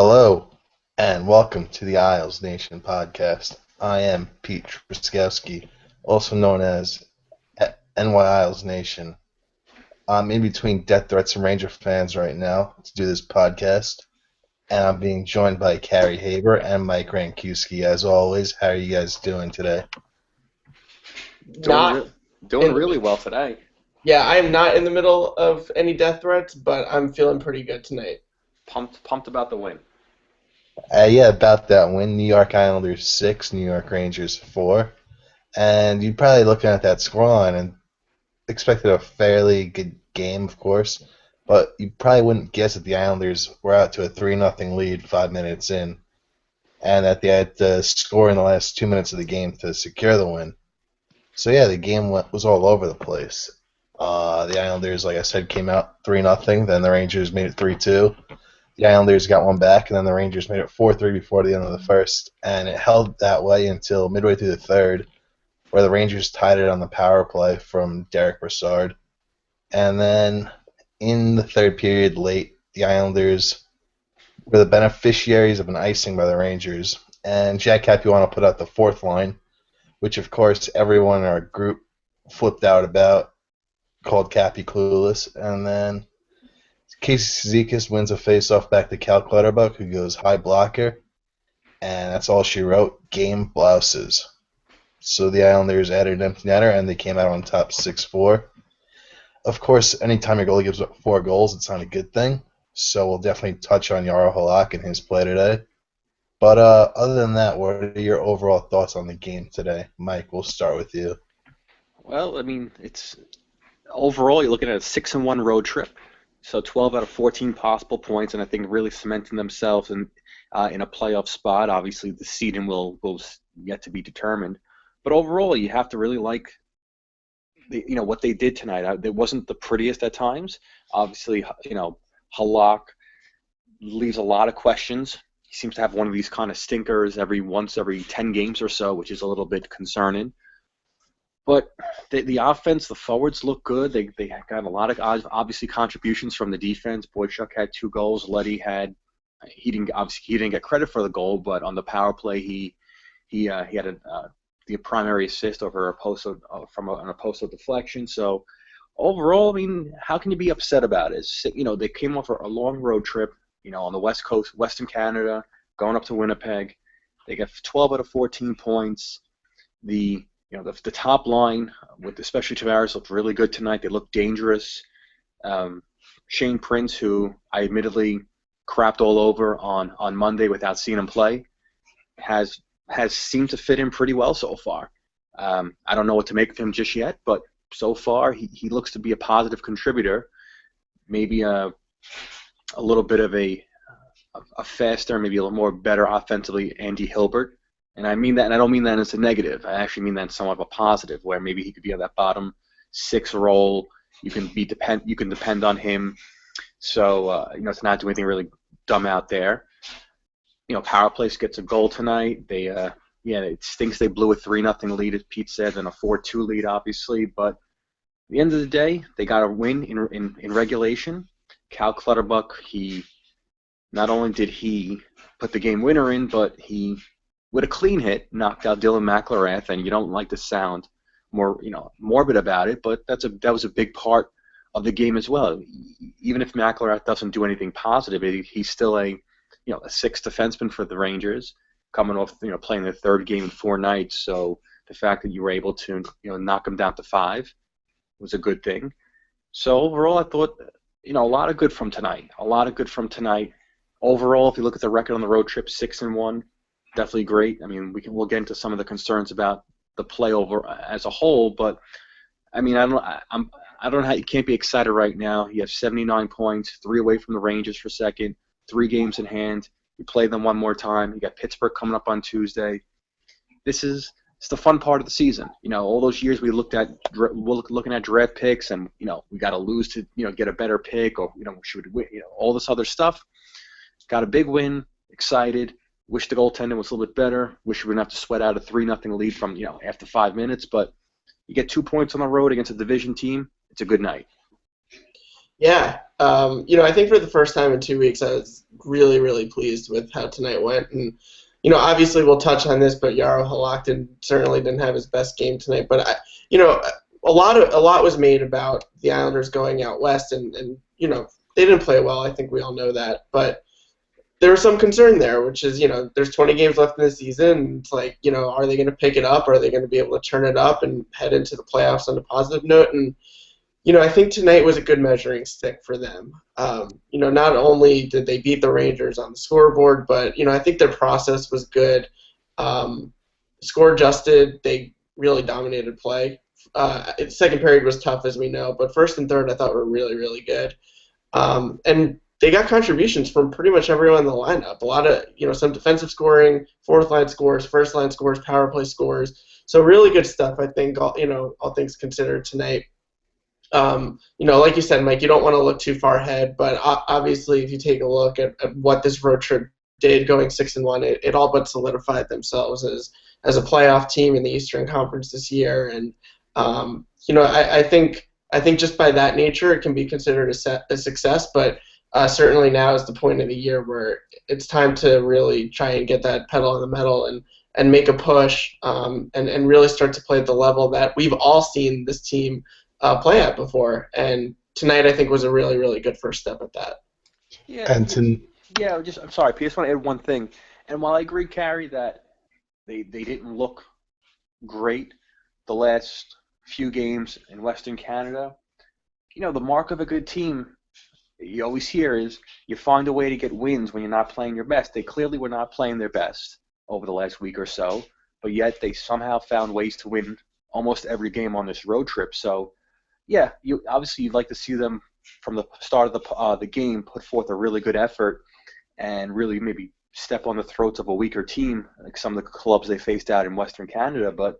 Hello, and welcome to the IslesNation Podcast. I am Pete Truskowski, also known as NY Isles Nation. I'm in between death threats and Ranger fans right now to do this podcast, and I'm being joined by Carey Haber and Mike Rankuski. As always, how are you guys doing today? Doing really well today. Yeah, I am not in the middle of any death threats, but I'm feeling pretty good tonight. Pumped about the win. Yeah, about that win. New York Islanders 6, New York Rangers 4. And you're probably looking at that scoreline and expected a fairly good game, of course, but you probably wouldn't guess that the Islanders were out to a 3-0 lead 5 minutes in, and that they had to score in the last 2 minutes of the game to secure the win. So yeah, the game was all over the place. The Islanders, like I said, came out 3-0. Then the Rangers made it 3-2. The Islanders got one back, and then the Rangers made it 4-3 before the end of the first. And it held that way until midway through the third, where the Rangers tied it on the power play from Derek Brassard. And then in the third period, late, the Islanders were the beneficiaries of an icing by the Rangers. And Jack Capuano put out the fourth line, which, of course, everyone in our group flipped out about, called Cappy clueless. And then Casey Cizikas wins a face-off back to Cal Clutterbuck, who goes high blocker. And that's all she wrote, game blouses. So the Islanders added an empty netter, and they came out on top 6-4. Of course, anytime your goalie gives up 4 goals, it's not a good thing. So we'll definitely touch on Jaro Halak and his play today. But other than that, what are your overall thoughts on the game today? Mike, we'll start with you. Well, I mean, it's overall you're looking at a 6-1 road trip, so 12 out of 14 possible points, and I think really cementing themselves in a playoff spot. Obviously, the seeding will yet to be determined, but overall, you have to really like what they did tonight. It wasn't the prettiest at times. Obviously, Halak leaves a lot of questions. He seems to have one of these kind of stinkers every 10 games or so, which is a little bit concerning. But the offense, the forwards look good. They got a lot of obviously contributions from the defense. Boychuk had 2 goals. Letty he didn't get credit for the goal, but on the power play he had the primary assist over from an opposed deflection. So overall, I mean, how can you be upset about it? They came off a long road trip, on the West Coast, Western Canada, going up to Winnipeg. They got 12 out of 14 points. The top line, with especially Tavares, looked really good tonight. They looked dangerous. Shane Prince, who I admittedly crapped all over on Monday without seeing him play, has seemed to fit in pretty well so far. I don't know what to make of him just yet, but so far he looks to be a positive contributor. Maybe a little bit of a faster, maybe a little more better offensively Andy Hilbert. And I mean that, and I don't mean that as a negative. I actually mean that in somewhat of a positive, where maybe he could be on that bottom 6 role. You can depend on him. So to not do anything really dumb out there. Power Play gets a goal tonight. It stinks they blew a 3-0 lead, as Pete said, and a 4-2 lead, obviously. But at the end of the day, they got a win in regulation. Cal Clutterbuck, not only did he put the game winner in, but he, with a clean hit, knocked out Dylan McIlrath. And you don't like to sound more, morbid about it, but that was a big part of the game as well. Even if McIlrath doesn't do anything positive, he's still a 6th defenseman for the Rangers, coming off playing their 3rd game in 4 nights. So the fact that you were able to knock him down to 5 was a good thing. So overall, I thought a lot of good from tonight. Overall, if you look at the record on the road trip, 6-1, definitely great. I mean, we'll get into some of the concerns about the play over as a whole, but I mean, I don't know how you can't be excited right now. You have 79 points, 3 away from the Rangers for second, 3 games in hand. You play them one more time. You got Pittsburgh coming up on Tuesday. It's the fun part of the season. All those years we're looking at draft picks, and we got to lose to get a better pick, or should we win? All this other stuff. Got a big win. Excited. Wish the goaltending was a little bit better. Wish we wouldn't have to sweat out a 3-0 lead from after 5 minutes. But you get 2 points on the road against a division team. It's a good night. Yeah, I think for the first time in 2 weeks, I was really, really pleased with how tonight went. And, obviously we'll touch on this, but Yaro Halak certainly didn't have his best game tonight. But, a lot was made about the Islanders going out west, and they didn't play well. I think we all know that. But there was some concern there, which is, there's 20 games left in the season. And it's like, are they going to pick it up? Are they going to be able to turn it up and head into the playoffs on a positive note? And, I think tonight was a good measuring stick for them. Not only did they beat the Rangers on the scoreboard, but, I think their process was good. Score adjusted, they really dominated play. Second period was tough, as we know, but first and third I thought were really, really good. And they got contributions from pretty much everyone in the lineup. A lot of, some defensive scoring, fourth line scores, first line scores, power play scores. So really good stuff, I think, all things considered tonight. Like you said, Mike, you don't want to look too far ahead, but obviously if you take a look at what this road trip did, going 6-1, it all but solidified themselves as a playoff team in the Eastern Conference this year. And, I think just by that nature it can be considered a success, but certainly now is the point of the year where it's time to really try and get that pedal on the metal and make a push and really start to play at the level that we've all seen this team play at before. And tonight I think was a really, really good first step at that. Yeah. I'm sorry, Pete, I just want to add one thing. And while I agree, Carey, that they didn't look great the last few games in Western Canada, the mark of a good team you always hear is you find a way to get wins when you're not playing your best. They clearly were not playing their best over the last week or so, but yet they somehow found ways to win almost every game on this road trip. So, yeah, you'd like to see them from the start of the game put forth a really good effort and really maybe step on the throats of a weaker team, like some of the clubs they faced out in Western Canada. But at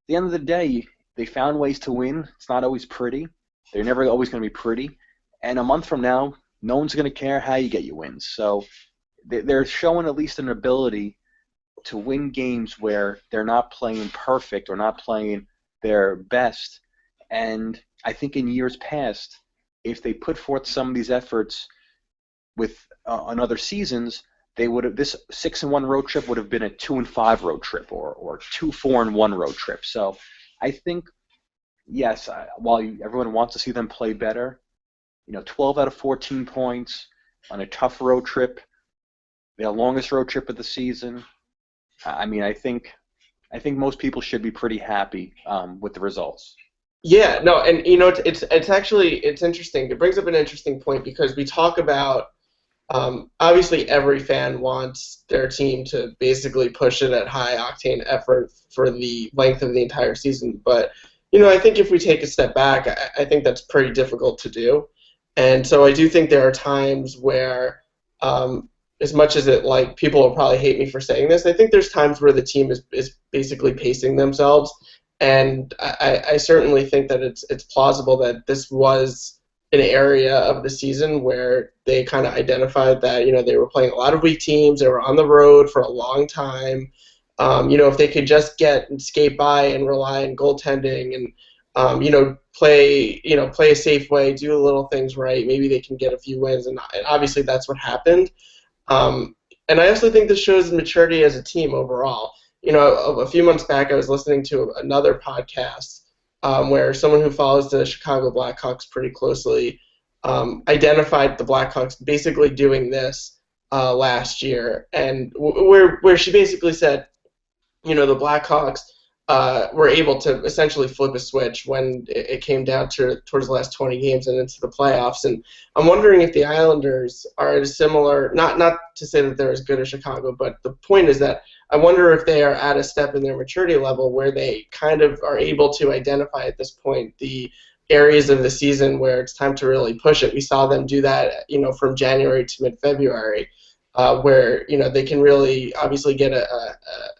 the end of the day, they found ways to win. It's not always pretty. They're never always going to be pretty. And a month from now, no one's going to care how you get your wins. So they're showing at least an ability to win games where they're not playing perfect or not playing their best. And I think in years past, if they put forth some of these efforts with on other seasons, this 6-1 road trip would have been a 2-5 road trip or 2-4-1 road trip. So I think, yes, while everyone wants to see them play better, 12 out of 14 points on a tough road trip, their longest road trip of the season. I mean, I think most people should be pretty happy with the results. Yeah, no, and it's interesting. It brings up an interesting point because we talk about obviously every fan wants their team to basically push it at high octane effort for the length of the entire season. But I think if we take a step back, I think that's pretty difficult to do. And so I do think there are times where, as much as people will probably hate me for saying this, I think there's times where the team is basically pacing themselves. And I certainly think that it's plausible that this was an area of the season where they kind of identified that, they were playing a lot of weak teams, they were on the road for a long time. If they could just get and skate by and rely on goaltending and, play a safe way, do the little things right, maybe they can get a few wins. And obviously that's what happened. And I also think this shows maturity as a team overall. A few months back I was listening to another podcast where someone who follows the Chicago Blackhawks pretty closely identified the Blackhawks basically doing this last year, and where she basically said, the Blackhawks were able to essentially flip a switch when it came down towards the last 20 games and into the playoffs. And I'm wondering if the Islanders are similar, not to say that they're as good as Chicago, but the point is that I wonder if they are at a step in their maturity level where they kind of are able to identify at this point the areas of the season where it's time to really push it. We saw them do that, from January to mid-February, where, they can really obviously get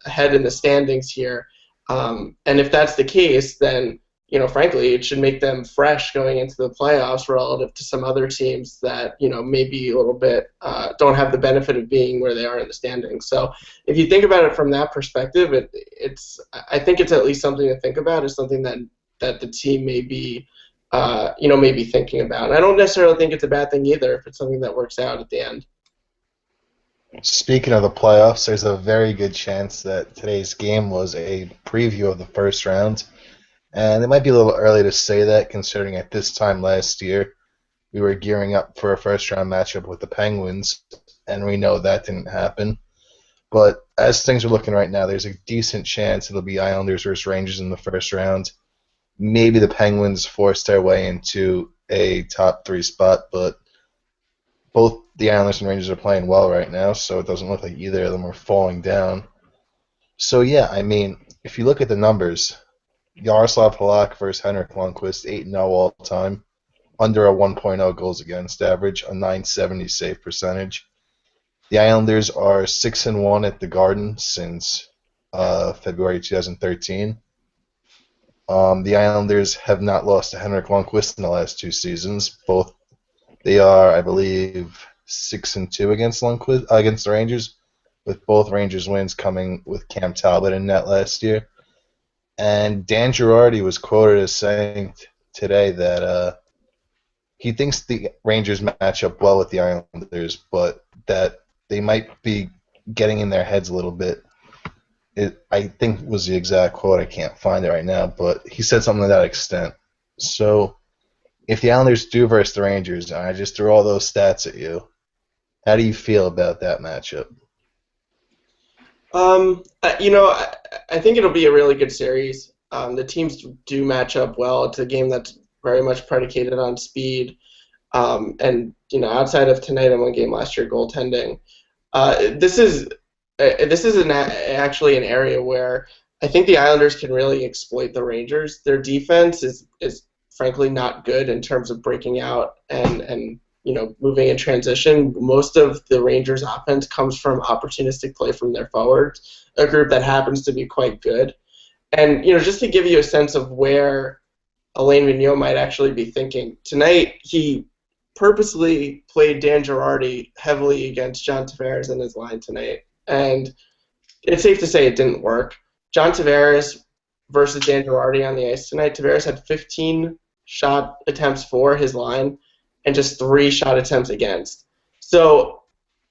ahead in the standings here. And if that's the case, then, frankly, it should make them fresh going into the playoffs relative to some other teams that, maybe a little bit don't have the benefit of being where they are in the standings. So if you think about it from that perspective, I think it's at least something to think about. It's something that the team may be, may be thinking about. And I don't necessarily think it's a bad thing either if it's something that works out at the end. Speaking of the playoffs, there's a very good chance that today's game was a preview of the first round. And it might be a little early to say that, considering at this time last year we were gearing up for a first round matchup with the Penguins, and we know that didn't happen. But as things are looking right now, there's a decent chance it'll be Islanders versus Rangers in the first round. Maybe the Penguins force their way into a top three spot, but both the Islanders and Rangers are playing well right now, so it doesn't look like either of them are falling down. So yeah, I mean, if you look at the numbers, Yaroslav Halak versus Henrik Lundqvist, 8-0 all time, under a 1.0 goals against average, a 970 save percentage. The Islanders are 6-1 at the Garden since February 2013. The Islanders have not lost to Henrik Lundqvist in the last two seasons. Both they are, I believe, 6-2 against Lundqvist against the Rangers, with both Rangers wins coming with Cam Talbot in net last year. And Dan Girardi was quoted as saying today that he thinks the Rangers match up well with the Islanders, but that they might be getting in their heads a little bit. I think was the exact quote. I can't find it right now, but he said something to that extent. So if the Islanders do versus the Rangers, and I just threw all those stats at you, how do you feel about that matchup? I think it'll be a really good series. The teams do match up well. It's a game that's very much predicated on speed. And outside of tonight and one game last year, goaltending. This is actually an area where I think the Islanders can really exploit the Rangers. Their defense is frankly not good in terms of breaking out and moving in transition. Most of the Rangers' offense comes from opportunistic play from their forwards, a group that happens to be quite good. And just to give you a sense of where Alain Vigneault might actually be thinking tonight, he purposely played Dan Girardi heavily against John Tavares in his line tonight, and it's safe to say it didn't work. John Tavares versus Dan Girardi on the ice tonight. Tavares had 15 shot attempts for his line and just 3 shot attempts against. So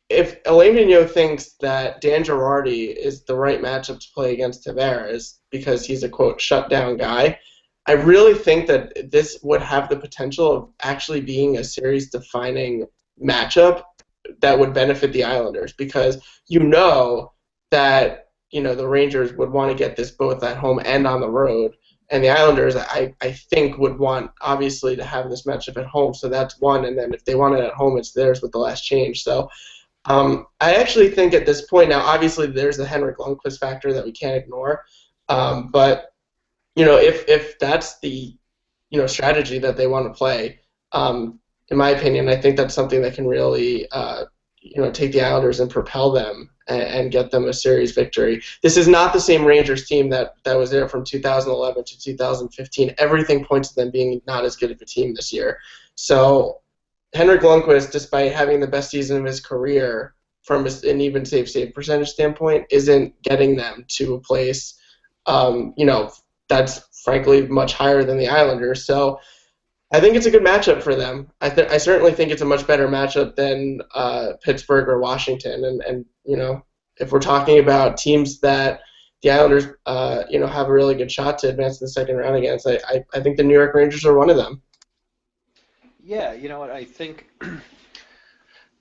if Alain Vigneault thinks that Dan Girardi is the right matchup to play against Tavares because he's a, quote, shutdown guy, I really think that this would have the potential of actually being a series-defining matchup that would benefit the Islanders because that the Rangers would want to get this both at home and on the road. And the Islanders, I think, would want, obviously, to have this matchup at home. So that's one. And then if they want it at home, it's theirs with the last change. So I actually think at this point now, obviously, there's the Henrik Lundqvist factor that we can't ignore. But, if that's the, strategy that they want to play, in my opinion, I think that's something that can really, take the Islanders and propel them and get them a series victory. This is not the same Rangers team that was there from 2011 to 2015. Everything points to them being not as good of a team this year. So Henrik Lundqvist, despite having the best season of his career from an even save percentage standpoint, isn't getting them to a place, that's frankly much higher than the Islanders. So I think it's a good matchup for them. I certainly think it's a much better matchup than Pittsburgh or Washington. And if we're talking about teams that the Islanders, have a really good shot to advance to the second round against, I think the New York Rangers are one of them. Yeah, you know what, I think,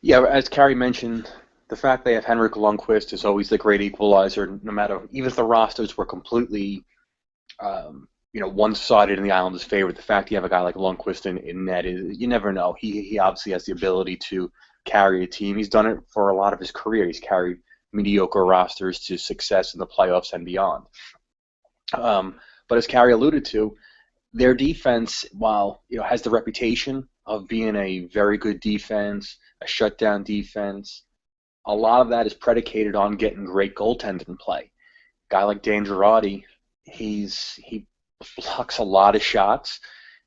as Carey mentioned, the fact they have Henrik Lundqvist is always the great equalizer, no matter, even if the rosters were completely one-sided in the Islanders' favor. The fact you have a guy like Lundqvist in net, you never know. He obviously has the ability to carry a team. He's done it for a lot of his career. He's carried mediocre rosters to success in the playoffs and beyond. But as Carey alluded to, their defense, while has the reputation of being a very good defense, a shutdown defense, a lot of that is predicated on getting great goaltending play. A guy like Dan Girardi, he blocks a lot of shots,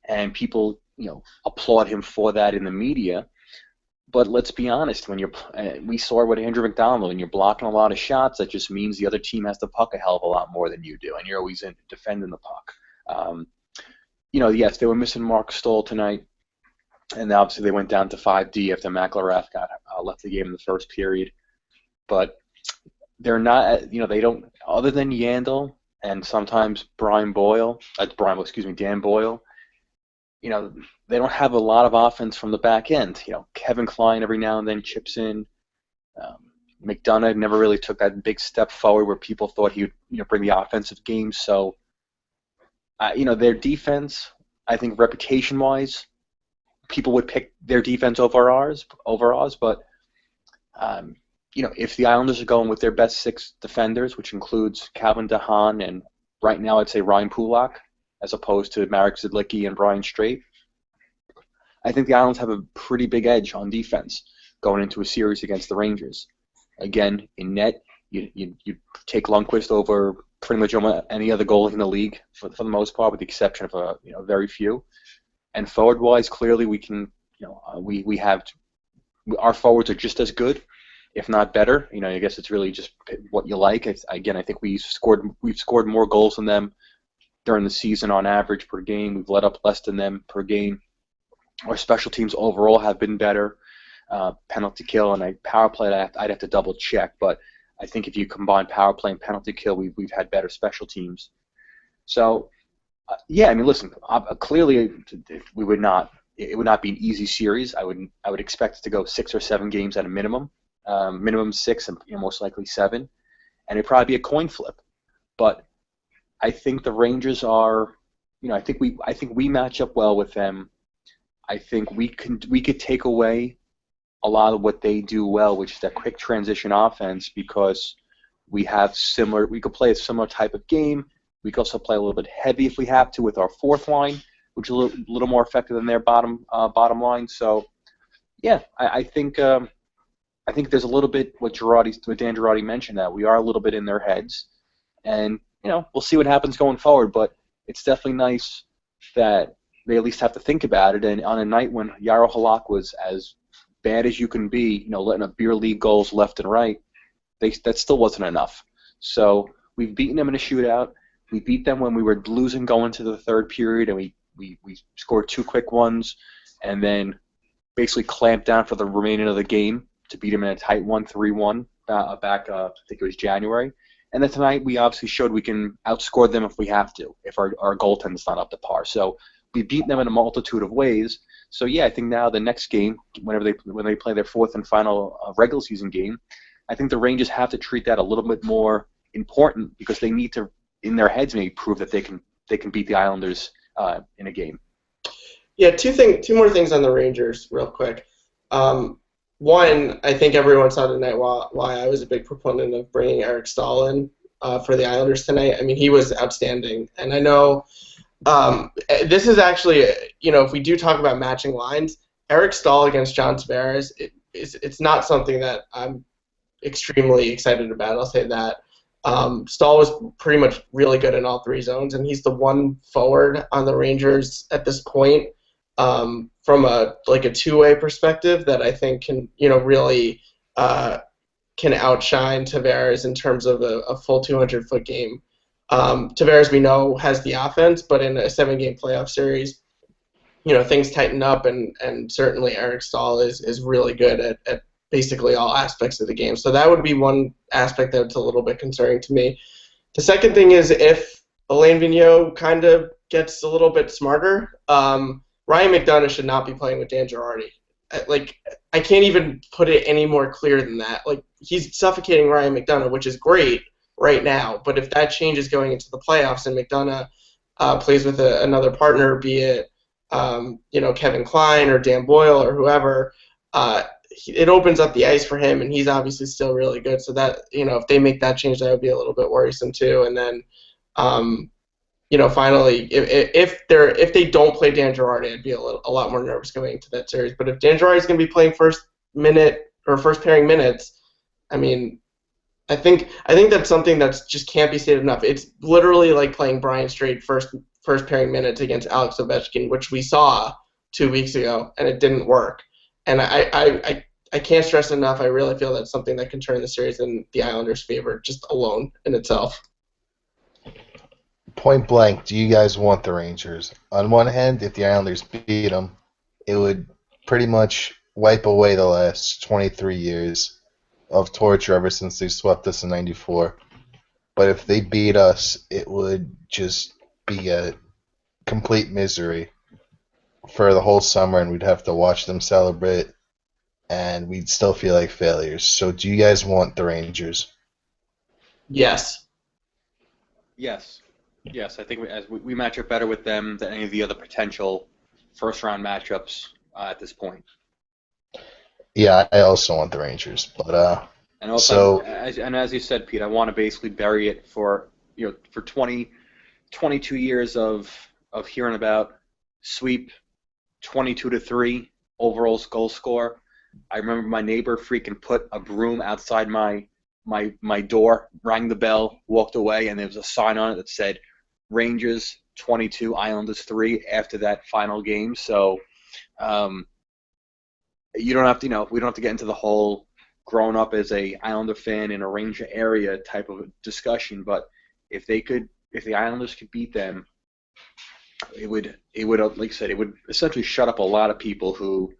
and people applaud him for that in the media. But let's be honest, we saw it with Andrew McDonald, when you're blocking a lot of shots, that just means the other team has the puck a hell of a lot more than you do, and you're always in defending the puck. Yes, they were missing Mark Stoll tonight, and obviously they went down to 5D after McIlrath got left the game in the first period. but they're not. They don't. Other than Yandel and sometimes Dan Boyle. They don't have a lot of offense from the back end. Kevin Klein every now and then chips in. McDonough never really took that big step forward where people thought he would bring the offensive game. So, their defense, I think reputation-wise, people would pick their defense over ours. But if the Islanders are going with their best 6 defenders, which includes Calvin DeHaan and right now I'd say Ryan Pulak, as opposed to Marek Zidlicki and Brian Straight, I think the Islanders have a pretty big edge on defense going into a series against the Rangers. Again, in net, you take Lundqvist over pretty much almost any other goalie in the league for the most part, with the exception of very few. And forward-wise, clearly we can, we have our forwards are just as good, if not better. I guess it's really just what you like. I think we've scored more goals than them during the season on average per game. We've let up less than them per game. Our special teams overall have been better. Penalty kill and power play, I'd have to double check, but I think if you combine power play and penalty kill, we've had better special teams. So, listen, clearly we would not. It would not be an easy series. I would expect it to go 6 or 7 games at a minimum. Minimum 6 and most likely 7, and it'd probably be a coin flip. But I think the Rangers are, I think we match up well with them. I think we could take away a lot of what they do well, which is that quick transition offense, because we could play a similar type of game. We could also play a little bit heavy if we have to with our fourth line, which is a little more effective than their bottom line. So, yeah, I think there's a little bit what Dan Girardi mentioned, that we are a little bit in their heads, and we'll see what happens going forward. But it's definitely nice that they at least have to think about it. And on a night when Jaro Halak was as bad as you can be, letting up beer league goals left and right, that still wasn't enough. So we've beaten them in a shootout. We beat them when we were losing going to the third period, and we scored 2 quick ones, and then basically clamped down for the remaining of the game to beat them in a tight 1-3-1 back, I think it was January. And then tonight we obviously showed we can outscore them if we have to, if our goaltending's not up to par. So we've beaten them in a multitude of ways. So yeah, I think now the next game, when they play their 4th and final regular season game, I think the Rangers have to treat that a little bit more important, because they need to, in their heads, maybe prove that they can beat the Islanders in a game. Yeah, two more things on the Rangers real quick. One, I think everyone saw tonight why I was a big proponent of bringing Eric Staal in for the Islanders tonight. I mean, he was outstanding, and I know. This is actually, if we do talk about matching lines, Eric Staal against John Tavares, it's not something that I'm extremely excited about. I'll say that. Staal was pretty much really good in all 3 zones, and he's the one forward on the Rangers at this point from a two-way perspective that I think can really can outshine Tavares in terms of a full 200-foot game. Tavares, we know, has the offense, but in a 7-game playoff series, things tighten up, and certainly Eric Staal is really good at basically all aspects of the game. So that would be one aspect that's a little bit concerning to me. The second thing is if Alain Vigneault kind of gets a little bit smarter, Ryan McDonough should not be playing with Dan Girardi. I can't even put it any more clear than that. He's suffocating Ryan McDonough, which is great right now, but if that changes going into the playoffs and McDonough plays with another partner, be it Kevin Klein or Dan Boyle or whoever, it opens up the ice for him, and he's obviously still really good. So that if they make that change, that would be a little bit worrisome too. And then finally, if they don't play Dan Girardi, I'd be a lot more nervous going into that series. But if Dan Girardi is going to be playing first pairing minutes, I mean, I think that's something that's just can't be stated enough. It's literally like playing Brian Straight first pairing minutes against Alex Ovechkin, which we saw 2 weeks ago, and it didn't work. And I can't stress enough, I really feel that's something that can turn the series in the Islanders' favor just alone in itself. Point blank, do you guys want the Rangers? On one hand, if the Islanders beat them, it would pretty much wipe away the last 23 years of torture ever since they swept us in '94. But if they beat us, it would just be a complete misery for the whole summer, and we'd have to watch them celebrate, and we'd still feel like failures. So do you guys want the Rangers? Yes. Yes. Yes, I think we match up better with them than any of the other potential first-round matchups at this point. Yeah, I also want the Rangers, but And also, so as you said, Pete, I want to basically bury it for 22 years of hearing about sweep, 22-3 overall goal score. I remember my neighbor freaking put a broom outside my door, rang the bell, walked away, and there was a sign on it that said Rangers 22, Islanders 3 after that final game. So you don't have to, we don't have to get into the whole growing up as a Islander fan in a Ranger area type of discussion. But if the Islanders could beat them, it would, like I said, it would essentially shut up a lot of people who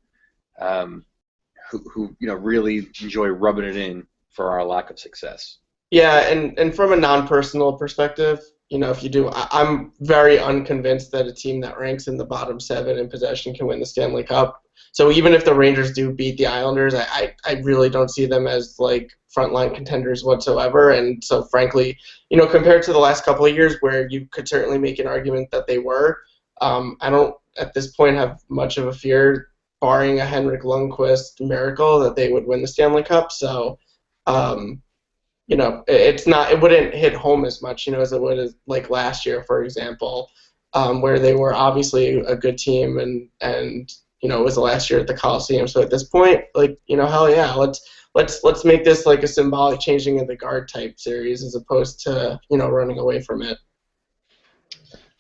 really enjoy rubbing it in for our lack of success. Yeah, and from a non-personal perspective, if you do, I'm very unconvinced that a team that ranks in the bottom 7 in possession can win the Stanley Cup. So even if the Rangers do beat the Islanders, I really don't see them as like frontline contenders whatsoever. And so frankly, compared to the last couple of years where you could certainly make an argument that they were, I don't at this point have much of a fear, barring a Henrik Lundqvist miracle, that they would win the Stanley Cup. So it wouldn't hit home as much, as it would like last year, for example, where they were obviously a good team and it was the last year at the Coliseum. So at this point, hell yeah, let's make this like a symbolic changing of the guard type series as opposed to, running away from it.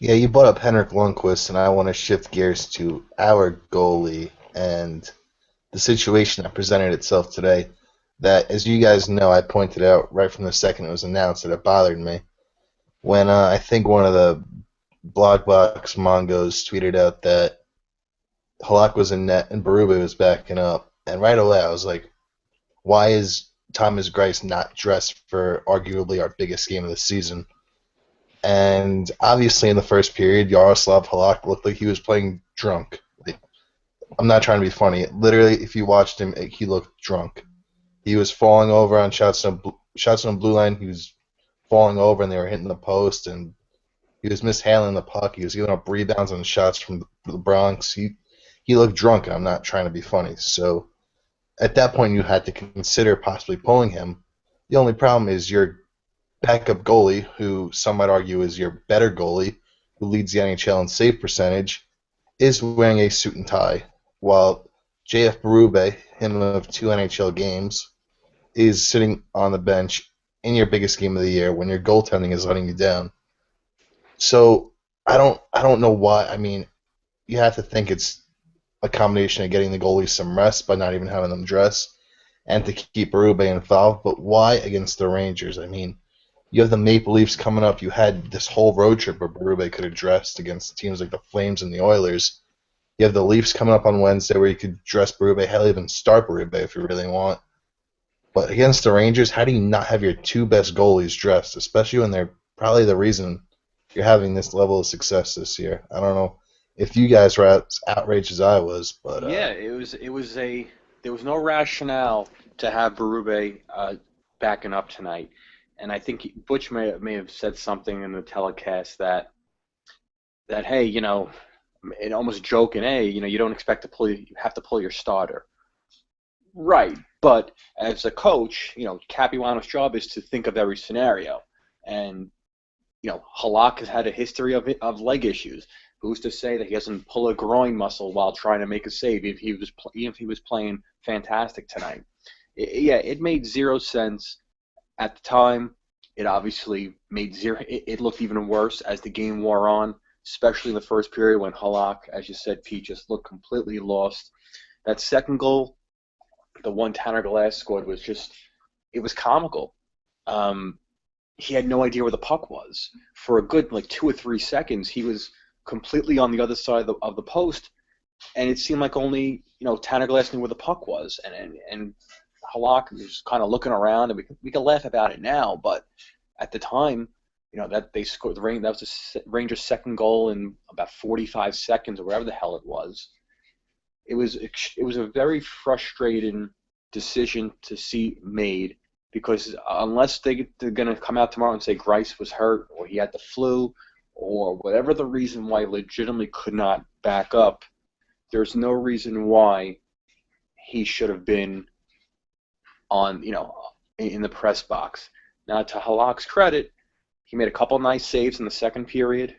yeah, you brought up Henrik Lundqvist, and I want to shift gears to our goalie and the situation that presented itself today. That, as you guys know, I pointed out right from the second it was announced that it bothered me. When I think one of the Blogbox Mongos tweeted out that Halak was in net and Berube was backing up, and right away I was like, why is Thomas Greiss not dressed for arguably our biggest game of the season? And obviously in the first period, Yaroslav Halak looked like he was playing drunk. I'm not trying to be funny. Literally, if you watched him, he looked drunk. He was falling over on shots on blue line. He was falling over, and they were hitting the post, and he was mishandling the puck. He was giving up rebounds on shots from the Bronx. He looked drunk, and I'm not trying to be funny. So at that point, you had to consider possibly pulling him. The only problem is your backup goalie, who some might argue is your better goalie, who leads the NHL in save percentage, is wearing a suit and tie, while J.F. Berube, him of 2 NHL games, is sitting on the bench in your biggest game of the year when your goaltending is letting you down. So I don't know why. I mean, you have to think it's a combination of getting the goalies some rest by not even having them dress and to keep Berube involved. But why against the Rangers? I mean, you have the Maple Leafs coming up. You had this whole road trip where Berube could have dressed against teams like the Flames and the Oilers. You have the Leafs coming up on Wednesday where you could dress Berube, hell, even start Berube if you really want. But against the Rangers, how do you not have your 2 best goalies dressed, especially when they're probably the reason you're having this level of success this year? I don't know if you guys were as outraged as I was, but yeah, there was no rationale to have Berube backing up tonight, and I think Butch may have said something in the telecast that hey, and almost joking, hey, you don't expect to you have to pull your starter. Right, but as a coach, Capuano's job is to think of every scenario, and Halak has had a history of leg issues. Who's to say that he doesn't pull a groin muscle while trying to make a save if he was playing fantastic tonight? It made zero sense at the time. It obviously made zero. It looked even worse as the game wore on, especially in the first period when Halak, as you said, Pete, just looked completely lost. That second goal, the one Tanner Glass scored, it was comical. He had no idea where the puck was. For a good 2 or 3 seconds, he was completely on the other side of the post, and it seemed like only Tanner Glass knew where the puck was, and Halak was kind of looking around, and we can laugh about it now, but at the time, that they scored that was the Rangers' second goal in about 45 seconds or whatever the hell it was. It was a very frustrating decision to see made, because unless they're going to come out tomorrow and say Greiss was hurt or he had the flu or whatever the reason why legitimately could not back up, there's no reason why he should have been on, in the press box. Now, to Halak's credit, he made a couple nice saves in the second period.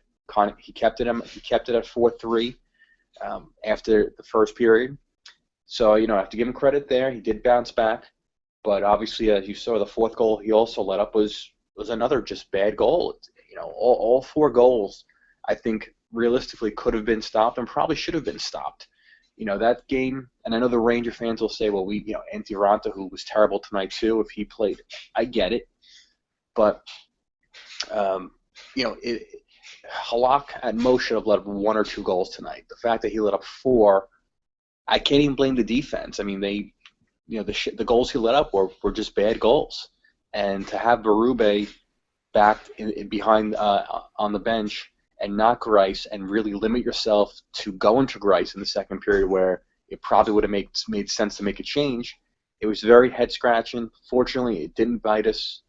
He kept it at 4-3 after the first period. So, I have to give him credit there. He did bounce back. But obviously, as you saw, the fourth goal he also let up was another just bad goal. All four goals, I think, realistically could have been stopped and probably should have been stopped. That game, and I know the Ranger fans will say, well, Antti Ranta, who was terrible tonight too, if he played, I get it. But, Halak at most should have let up 1 or 2 goals tonight. The fact that he let up 4, I can't even blame the defense. I mean, the goals he let up were just bad goals. And to have Berube back behind on the bench and not Greiss, and really limit yourself to going to Greiss in the second period, where it probably would have made sense to make a change. It was very head-scratching. Fortunately, it didn't bite us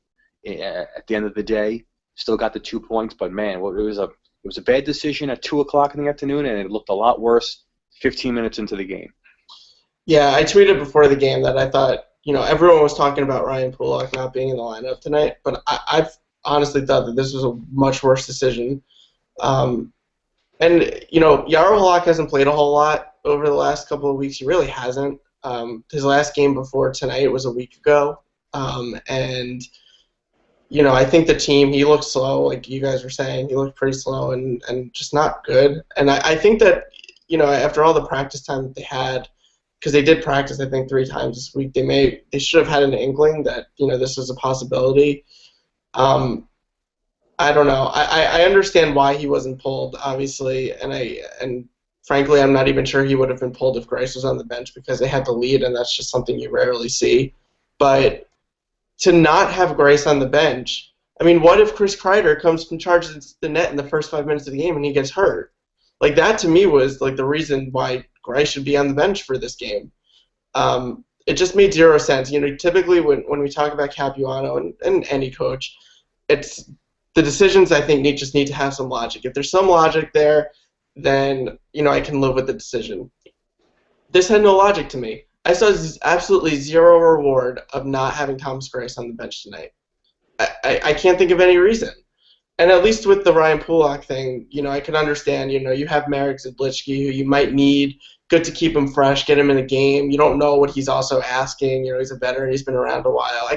at the end of the day. Still got the 2 points, but man, it was a bad decision at 2 o'clock in the afternoon, and it looked a lot worse 15 minutes into the game. Yeah, I tweeted before the game that I thought, everyone was talking about Ryan Pulock not being in the lineup tonight, but I've honestly thought that this was a much worse decision. And, Jaro Halak hasn't played a whole lot over the last couple of weeks. He really hasn't. His last game before tonight was a week ago. And, I think the team, he looked slow, like you guys were saying. He looked pretty slow and just not good. And I think that, after all the practice time that they had, because they did practice, I think, 3 times this week, they should have had an inkling that, this was a possibility. I don't know. I understand why he wasn't pulled, obviously, and frankly, I'm not even sure he would have been pulled if Greiss was on the bench, because they had the lead, and that's just something you rarely see. But to not have Greiss on the bench, I mean, what if Chris Kreider comes and charges the net in the first 5 minutes of the game and he gets hurt? Like, that to me was like the reason why Greiss should be on the bench for this game. It just made zero sense. Typically when we talk about Capuano and any coach, it's the decisions, I think, just need to have some logic. If there's some logic there, then, I can live with the decision. This had no logic to me. I saw absolutely zero reward of not having Thomas Greiss on the bench tonight. I can't think of any reason. And at least with the Ryan Pulock thing, I can understand, you have Marek Zablitsky, who you might need. Good to keep him fresh, get him in the game. You don't know what he's also asking. He's a veteran. He's been around a while.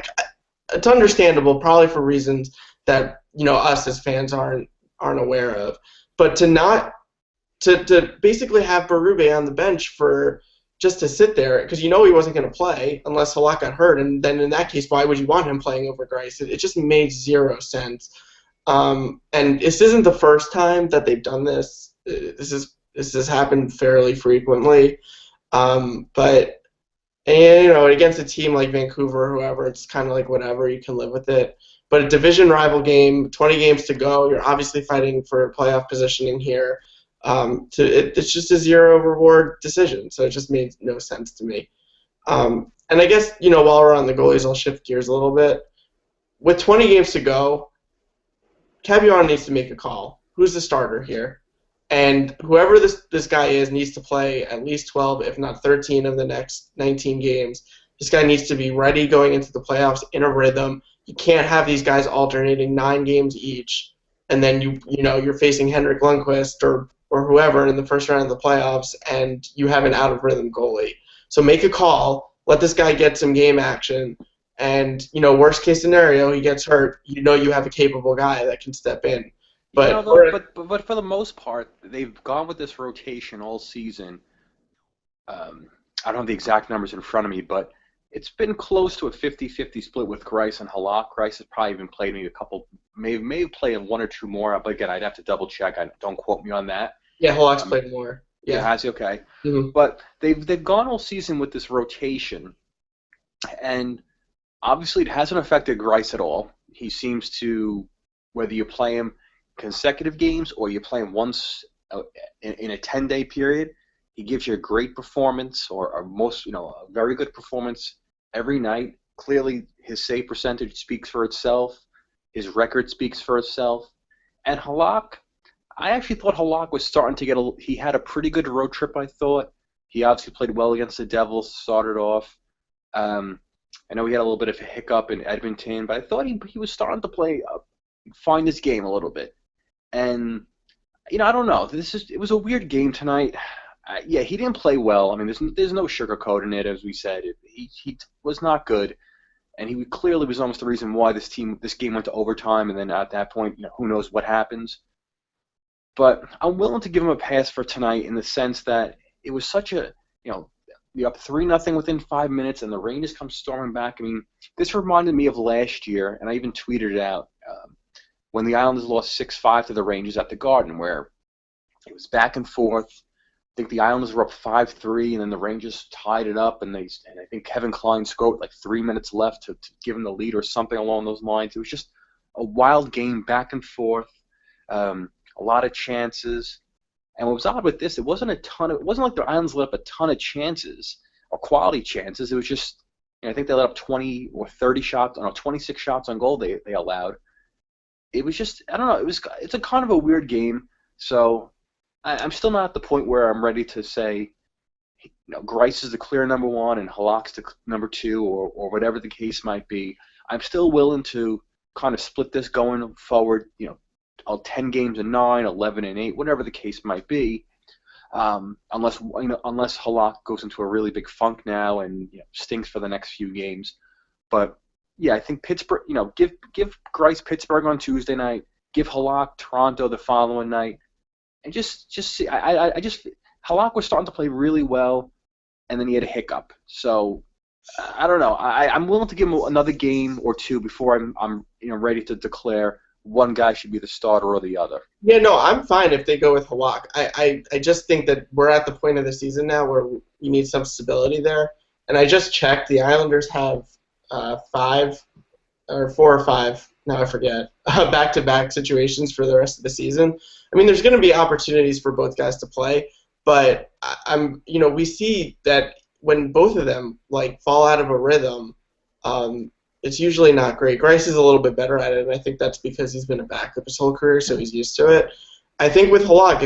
It's understandable, probably for reasons that, us as fans aren't aware of. But to basically have Berube on the bench for just to sit there, because he wasn't going to play unless Halak got hurt, and then in that case, why would you want him playing over Greiss? It just made zero sense. And this isn't the first time that they've done this. This has happened fairly frequently. But against a team like Vancouver or whoever, it's kind of like whatever, you can live with it. But a division rival game, 20 games to go, you're obviously fighting for playoff positioning here. It's just a zero reward decision, so it just made no sense to me. And I guess, while we're on the goalies, I'll shift gears a little bit. With 20 games to go, Capuano needs to make a call. Who's the starter here? And whoever this guy is needs to play at least 12, if not 13 of the next 19 games. This guy needs to be ready going into the playoffs in a rhythm. You can't have these guys alternating 9 games each, and then you're facing Henrik Lundqvist or whoever in the first round of the playoffs, and you have an out-of-rhythm goalie. So make a call. Let this guy get some game action. And, worst case scenario, he gets hurt. You have a capable guy that can step in. But but for the most part, they've gone with this rotation all season. I don't have the exact numbers in front of me, but it's been close to a 50-50 split with Greiss and Halak. Greiss has probably even played maybe a couple, may play in 1 or 2 more. But again, I'd have to double check. Don't quote me on that. Yeah, Halak's played more. Yeah, has he? Okay. Mm-hmm. But they've gone all season with this rotation, And obviously, it hasn't affected Grice at all. He seems to, whether you play him consecutive games or you play him once in a 10-day period, he gives you a great performance or a very good performance every night. Clearly, his save percentage speaks for itself. His record speaks for itself. And Halak, I actually thought Halak was starting to he had a pretty good road trip, I thought. He obviously played well against the Devils, started off. I know he had a little bit of a hiccup in Edmonton, but I thought he was starting to find his game a little bit. And I don't know. It was a weird game tonight. Yeah, he didn't play well. I mean, there's no sugarcoating it, as we said. He was not good, and he clearly was almost the reason why this game went to overtime. And then at that point, who knows what happens. But I'm willing to give him a pass for tonight in the sense that it was such a you're up 3-0 within 5 minutes, and the Rangers come storming back. I mean, this reminded me of last year, and I even tweeted it out when the Islanders lost 6-5 to the Rangers at the Garden, where it was back and forth. I think the Islanders were up 5-3, and then the Rangers tied it up, and I think Kevin Klein scored like 3 minutes left to give them the lead or something along those lines. It was just a wild game, back and forth, a lot of chances. And what was odd with this, it wasn't like the Islanders let up a ton of chances or quality chances. It was just, I think they let up 20 or 30 shots, 26 shots on goal they allowed. It was just, I don't know, it's a kind of a weird game. So I'm still not at the point where I'm ready to say, Grice is the clear number one and Halak's the number two or whatever the case might be. I'm still willing to kind of split this going forward, 10 games and 9, 11 and 8, whatever the case might be, unless Halak goes into a really big funk now and stinks for the next few games. But yeah, I think Pittsburgh, give Grice Pittsburgh on Tuesday night, give Halak Toronto the following night, and just see. Halak was starting to play really well, and then he had a hiccup. So I don't know. I'm willing to give him another game or two before I'm ready to declare one guy should be the starter or the other. Yeah, no, I'm fine if they go with Halak. I just think that we're at the point of the season now where you need some stability there. And I just checked. The Islanders have 4 or 5, now I forget, back-to-back situations for the rest of the season. I mean, there's going to be opportunities for both guys to play, but we see that when both of them fall out of a rhythm, it's usually not great. Grice is a little bit better at it, and I think that's because he's been a backup his whole career, so he's used to it. I think with Halak,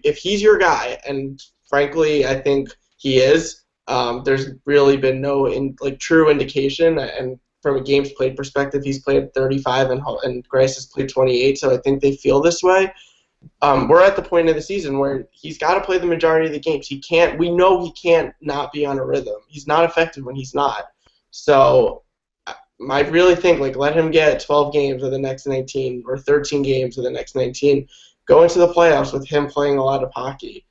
if he's your guy, and frankly, I think he is, there's really been no true indication. And from a games played perspective, he's played 35 and Grice has played 28, so I think they feel this way. We're at the point of the season where he's got to play the majority of the games. We know he can't not be on a rhythm. He's not effective when he's not. So I really think let him get 12 games of the next 19 or 13 games of the next 19. Go into the playoffs with him playing a lot of hockey.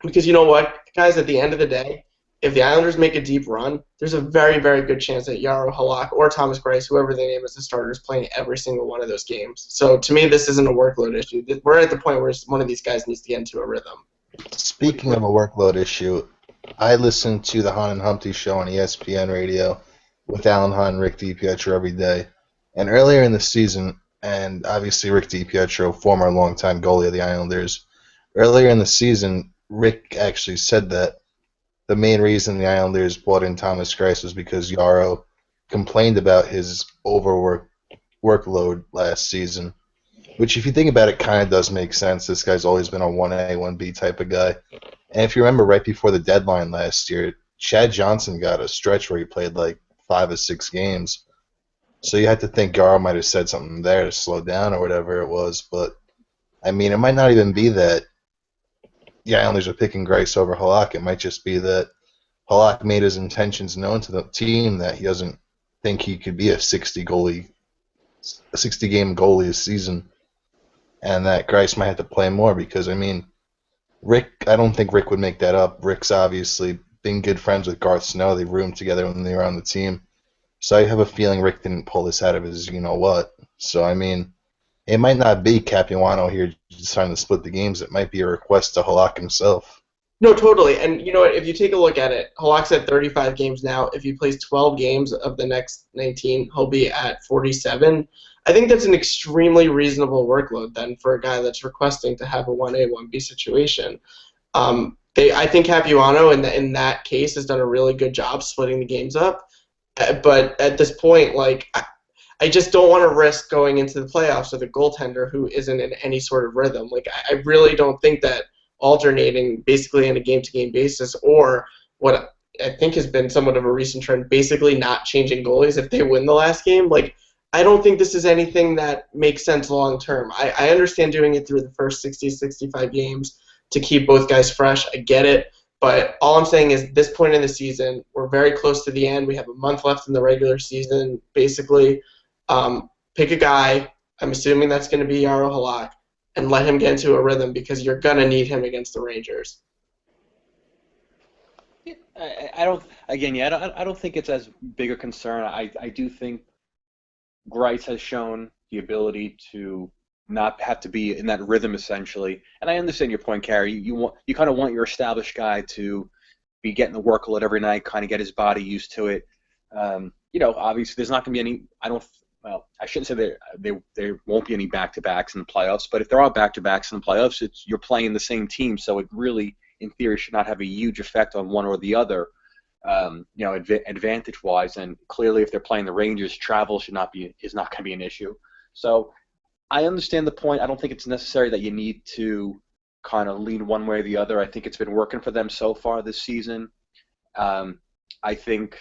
Because you know what, guys, at the end of the day, if the Islanders make a deep run, there's a very, very good chance that Yaro Halak or Thomas Grice, whoever they name as the starter, is playing every single one of those games. So to me, this isn't a workload issue. We're at the point where one of these guys needs to get into a rhythm. Speaking of a workload issue, I listen to the Hahn and Humpty show on ESPN radio with Alan Hahn and Rick DiPietro every day. And earlier in the season, and obviously Rick DiPietro, former longtime goalie of the Islanders, earlier in the season, Rick actually said that the main reason the Islanders brought in Thomas Grice was because Yaro complained about his workload last season, which if you think about it kind of does make sense. This guy's always been a 1A, 1B type of guy. And if you remember right before the deadline last year, Chad Johnson got a stretch where he played 5 or 6 games. So you had to think Yaro might have said something there to slow down or whatever it was. But, I mean, it might not even be that the Islanders are picking Grice over Halak. It might just be that Halak made his intentions known to the team that he doesn't think he could be a 60-game goalie this season, and that Grice might have to play more because, I mean, I don't think Rick would make that up. Rick's obviously been good friends with Garth Snow. They roomed together when they were on the team. So I have a feeling Rick didn't pull this out of his you-know-what. So, I mean, it might not be Capuano here just trying to split the games. It might be a request to Halak himself. No, totally. And you know what? If you take a look at it, Halak's at 35 games now. If he plays 12 games of the next 19, he'll be at 47. I think that's an extremely reasonable workload then for a guy that's requesting to have a 1A, 1B situation. I think Capuano in that case has done a really good job splitting the games up. But at this point, like, I just don't want to risk going into the playoffs with a goaltender who isn't in any sort of rhythm. Like, I really don't think that alternating basically on a game-to-game basis, or what I think has been somewhat of a recent trend, basically not changing goalies if they win the last game. Like, I don't think this is anything that makes sense long-term. I understand doing it through the first 60, 65 games to keep both guys fresh. I get it. But all I'm saying is, this point in the season, we're very close to the end. We have a month left in the regular season, basically. Pick a guy. I'm assuming that's going to be Yaro Halak, and let him get into a rhythm because you're going to need him against the Rangers. Yeah, I don't. Again, yeah, I don't think it's as big a concern. I do think Grice has shown the ability to not have to be in that rhythm essentially. And I understand your point, Carey. You kind of want your established guy to be getting the workload every night, kind of get his body used to it. Obviously there's not going to be any. I shouldn't say there won't be any back-to-backs in the playoffs, but if there are back-to-backs in the playoffs, you're playing the same team, so it really, in theory, should not have a huge effect on one or the other, advantage-wise. And clearly, if they're playing the Rangers, travel is not going to be an issue. So I understand the point. I don't think it's necessary that you need to kind of lean one way or the other. I think it's been working for them so far this season. I think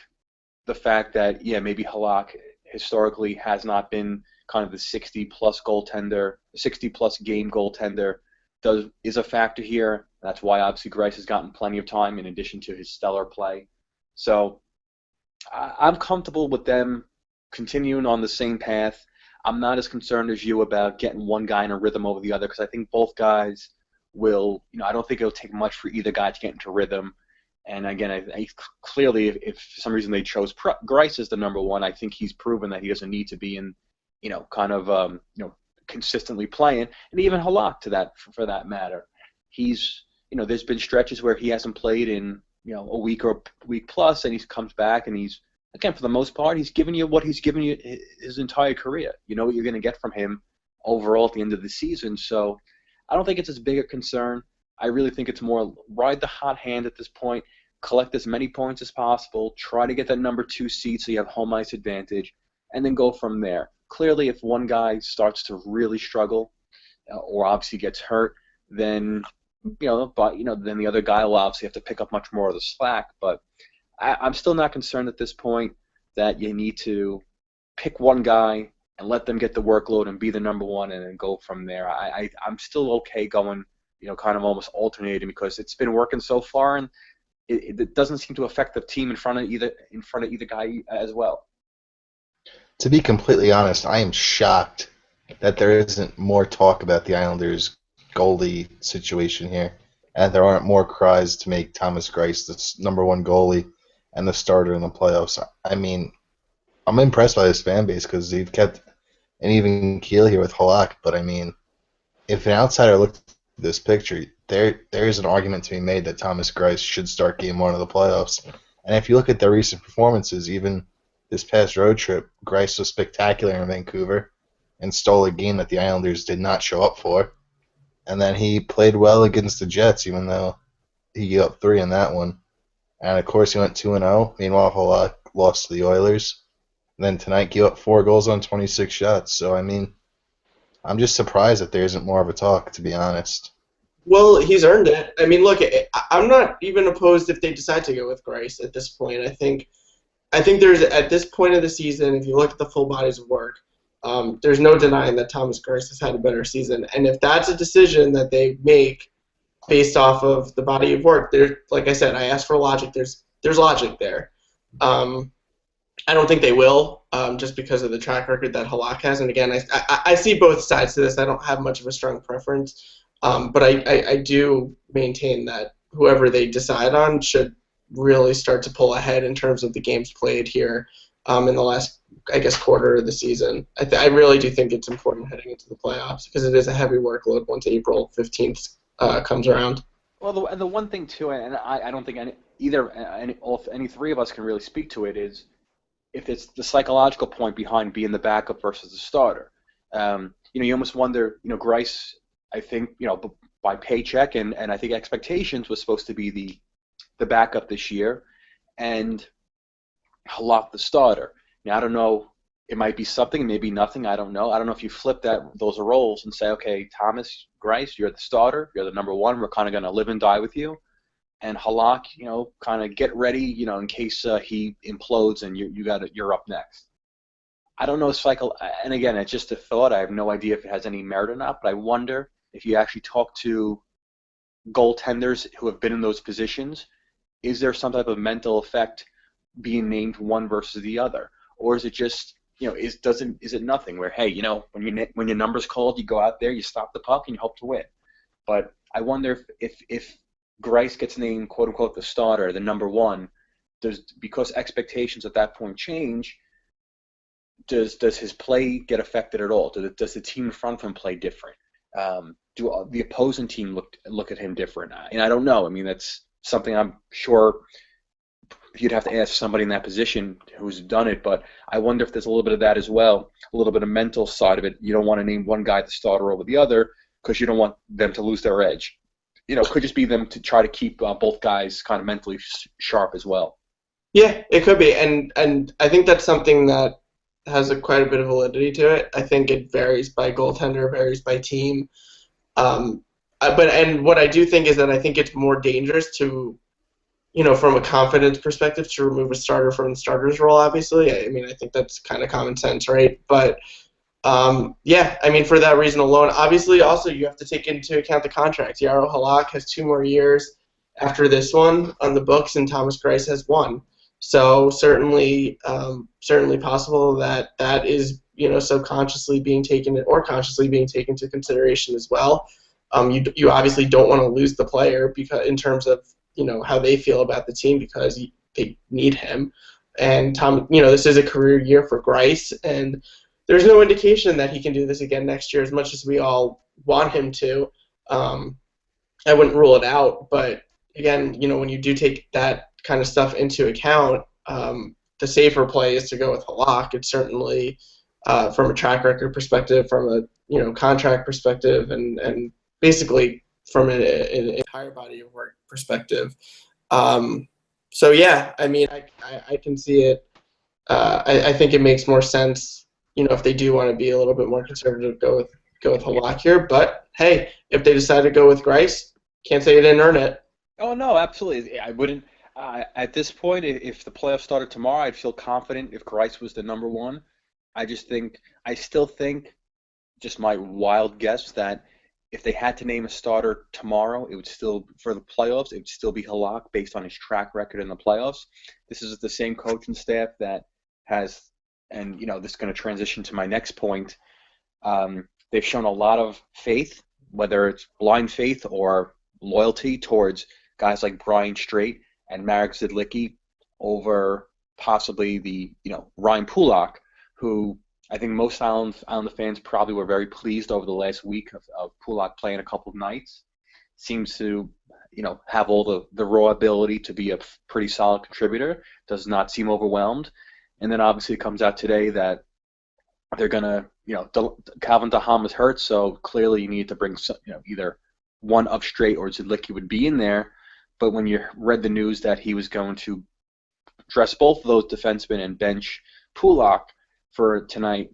the fact that, maybe Halak historically has not been kind of the 60-plus goaltender, 60-plus game goaltender is a factor here. That's why obviously Grice has gotten plenty of time in addition to his stellar play. So I'm comfortable with them continuing on the same path. I'm not as concerned as you about getting one guy in a rhythm over the other because I think both guys will, I don't think it'll take much for either guy to get into rhythm. And again, I clearly, if for some reason they chose Grice as the number one, I think he's proven that he doesn't need to be in, consistently playing. And even Halak for that matter, he's, there's been stretches where he hasn't played in, a week or a week plus, and he comes back and he's, again, for the most part, he's giving you what he's given you his entire career. You know what you're going to get from him overall at the end of the season. So I don't think it's as big a concern. I really think it's more ride the hot hand at this point, collect as many points as possible, try to get that number 2 seed so you have home ice advantage, and then go from there. Clearly, if one guy starts to really struggle or obviously gets hurt, then then the other guy will obviously have to pick up much more of the slack. But I'm still not concerned at this point that you need to pick one guy and let them get the workload and be the number one and then go from there. I'm still okay going, kind of almost alternating because it's been working so far, and it doesn't seem to affect the team in front of either guy as well. To be completely honest, I am shocked that there isn't more talk about the Islanders' goalie situation here, and there aren't more cries to make Thomas Greiss the number one goalie and the starter in the playoffs. I mean, I'm impressed by this fan base because they've kept an even keel here with Halak, but I mean, if an outsider looked at this picture, there is an argument to be made that Thomas Greiss should start Game 1 of the playoffs. And if you look at their recent performances, even this past road trip, Greiss was spectacular in Vancouver and stole a game that the Islanders did not show up for. And then he played well against the Jets, even though he gave up 3 in that one. And, of course, he went 2-0. Meanwhile, Halak lost to the Oilers. And then tonight gave up 4 goals on 26 shots. So, I mean, I'm just surprised that there isn't more of a talk, to be honest. Well, he's earned it. I mean, look, I'm not even opposed if they decide to go with Greiss at this point. I think there's, at this point of the season, if you look at the full bodies of work, there's no denying that Thomas Greiss has had a better season. And if that's a decision that they make based off of the body of work, like I said, I asked for logic. There's logic there. I don't think they will, just because of the track record that Halak has. And again, I see both sides to this. I don't have much of a strong preference, but I do maintain that whoever they decide on should really start to pull ahead in terms of the games played here in the last, I guess, quarter of the season. I really do think it's important heading into the playoffs because it is a heavy workload once April 15th comes around. Well, the one thing too, and I don't think any three of us can really speak to it, is if it's the psychological point behind being the backup versus the starter. You almost wonder, Grice, I think, by paycheck and I think expectations was supposed to be the backup this year, and Halak the starter. Now I don't know. It might be something, maybe nothing. I don't know. I don't know if you flip those roles and say, okay, Thomas Grice, you're the starter. You're the number one. We're kind of going to live and die with you. And Halak, kind of get ready, in case he implodes and you're up next. I don't know and again, it's just a thought. I have no idea if it has any merit or not. But I wonder if you actually talk to goaltenders who have been in those positions, is there some type of mental effect being named one versus the other, or is it just is it nothing? Where hey, when your number's called, you go out there, you stop the puck, and you hope to win. But I wonder if Grice gets named quote unquote the starter, the number one, because expectations at that point change. Does his play get affected at all? Does the team in front of him play different? Do the opposing team look at him different? And I don't know. I mean, that's something I'm sure you'd have to ask somebody in that position who's done it. But I wonder if there's a little bit of that as well, a little bit of mental side of it. You don't want to name one guy the starter over the other because you don't want them to lose their edge. It could just be them to try to keep both guys kind of mentally sharp as well. Yeah, it could be, and I think that's something that has quite a bit of validity to it. I think it varies by goaltender, varies by team. But what I do think is that I think it's more dangerous to, from a confidence perspective, to remove a starter from the starter's role. Obviously, I mean, I think that's kind of common sense, right? But yeah, I mean, for that reason alone, obviously, also you have to take into account the contract. Jaro Halak has 2 more years after this one on the books, and Thomas Grice has 1. So certainly possible that is subconsciously being taken or consciously being taken into consideration as well. You obviously don't want to lose the player because in terms of how they feel about the team because they need him. And Tom, this is a career year for Grice, and there's no indication that he can do this again next year. As much as we all want him to, I wouldn't rule it out. But again, when you do take that kind of stuff into account, the safer play is to go with Halak. It's certainly from a track record perspective, from a contract perspective, and basically from an entire body of work perspective. So yeah, I mean, I can see it. I think it makes more sense, if they do want to be a little bit more conservative, go with Halak here. But hey, if they decide to go with Grice, can't say they didn't earn it. Oh no, absolutely. I wouldn't. At this point, if the playoffs started tomorrow, I'd feel confident if Grice was the number one. I still think, just my wild guess, that if they had to name a starter tomorrow, it would still, for the playoffs, it would still be Halak based on his track record in the playoffs. This is the same coaching staff that has, and this is going to transition to my next point. They've shown a lot of faith, whether it's blind faith or loyalty towards guys like Brian Straight and Marek Zidlicki over possibly the Ryan Pulak, who I think most Islander fans probably were very pleased over the last week of Pulak playing a couple of nights. Seems to have all the raw ability to be a pretty solid contributor. Does not seem overwhelmed. And then obviously it comes out today that they're gonna Calvin Daham is hurt, so clearly you need to bring either one of Straight or Zidlicki would be in there. But when you read the news that he was going to dress both of those defensemen and bench Pulak for tonight,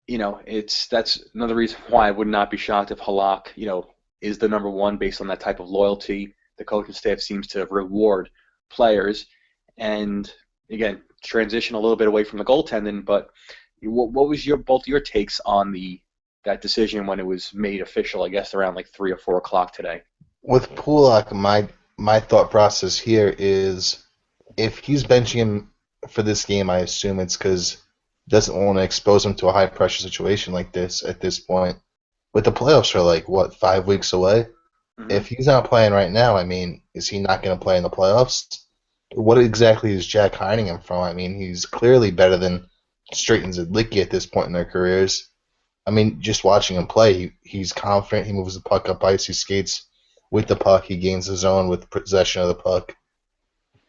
that's another reason why I would not be shocked if Halak, is the number one based on that type of loyalty. The coaching staff seems to reward players. And again, transition a little bit away from the goaltending, but what was both your takes on that decision when it was made official, I guess around like 3 or 4 o'clock today? With Pulak, my thought process here is if he's benching him for this game, I assume it's because he doesn't want to expose him to a high-pressure situation like this at this point. But the playoffs are 5 weeks away? Mm-hmm. If he's not playing right now, I mean, is he not going to play in the playoffs? What exactly is Jack hiding him from? I mean, he's clearly better than Straight and Zidlicki at this point in their careers. I mean, just watching him play, he's confident. He moves the puck up ice. He skates with the puck. He gains his own with possession of the puck.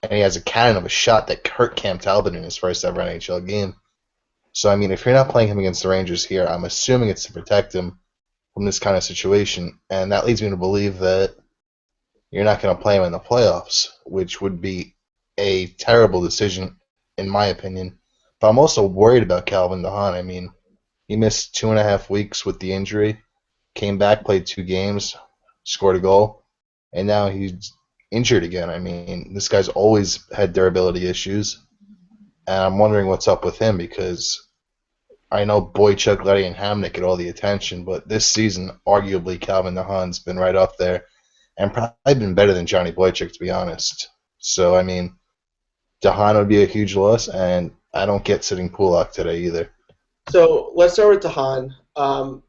And he has a cannon of a shot that hurt Cam Talbot in his first ever NHL game. So, I mean, if you're not playing him against the Rangers here, I'm assuming it's to protect him from this kind of situation. And that leads me to believe that you're not going to play him in the playoffs, which would be a terrible decision, in my opinion. But I'm also worried about Calvin DeHaan. I mean, he missed 2.5 weeks with the injury, came back, played 2 games, scored a goal, and now he's injured again. I mean, this guy's always had durability issues, and I'm wondering what's up with him because I know Boychuk, Letty, and Hamnick get all the attention, but this season, arguably, Calvin DeHaan's been right up there and probably been better than Johnny Boychuk, to be honest. So, I mean, DeHaan would be a huge loss, and I don't get sitting Pulock today either. So let's start with DeHaan.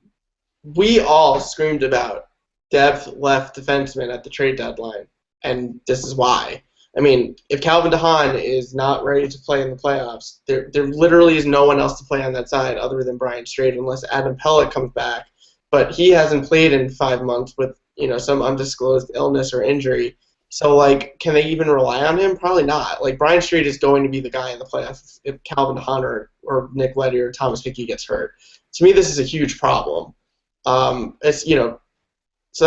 We all screamed about depth left defenseman at the trade deadline, and this is why. I mean, if Calvin DeHaan is not ready to play in the playoffs, there literally is no one else to play on that side other than Brian Straight unless Adam Pellet comes back. But he hasn't played in 5 months with some undisclosed illness or injury. So, like, can they even rely on him? Probably not. Like, Brian Straight is going to be the guy in the playoffs if Calvin DeHaan or Nick Leddy or Thomas Hickey gets hurt. To me, this is a huge problem. So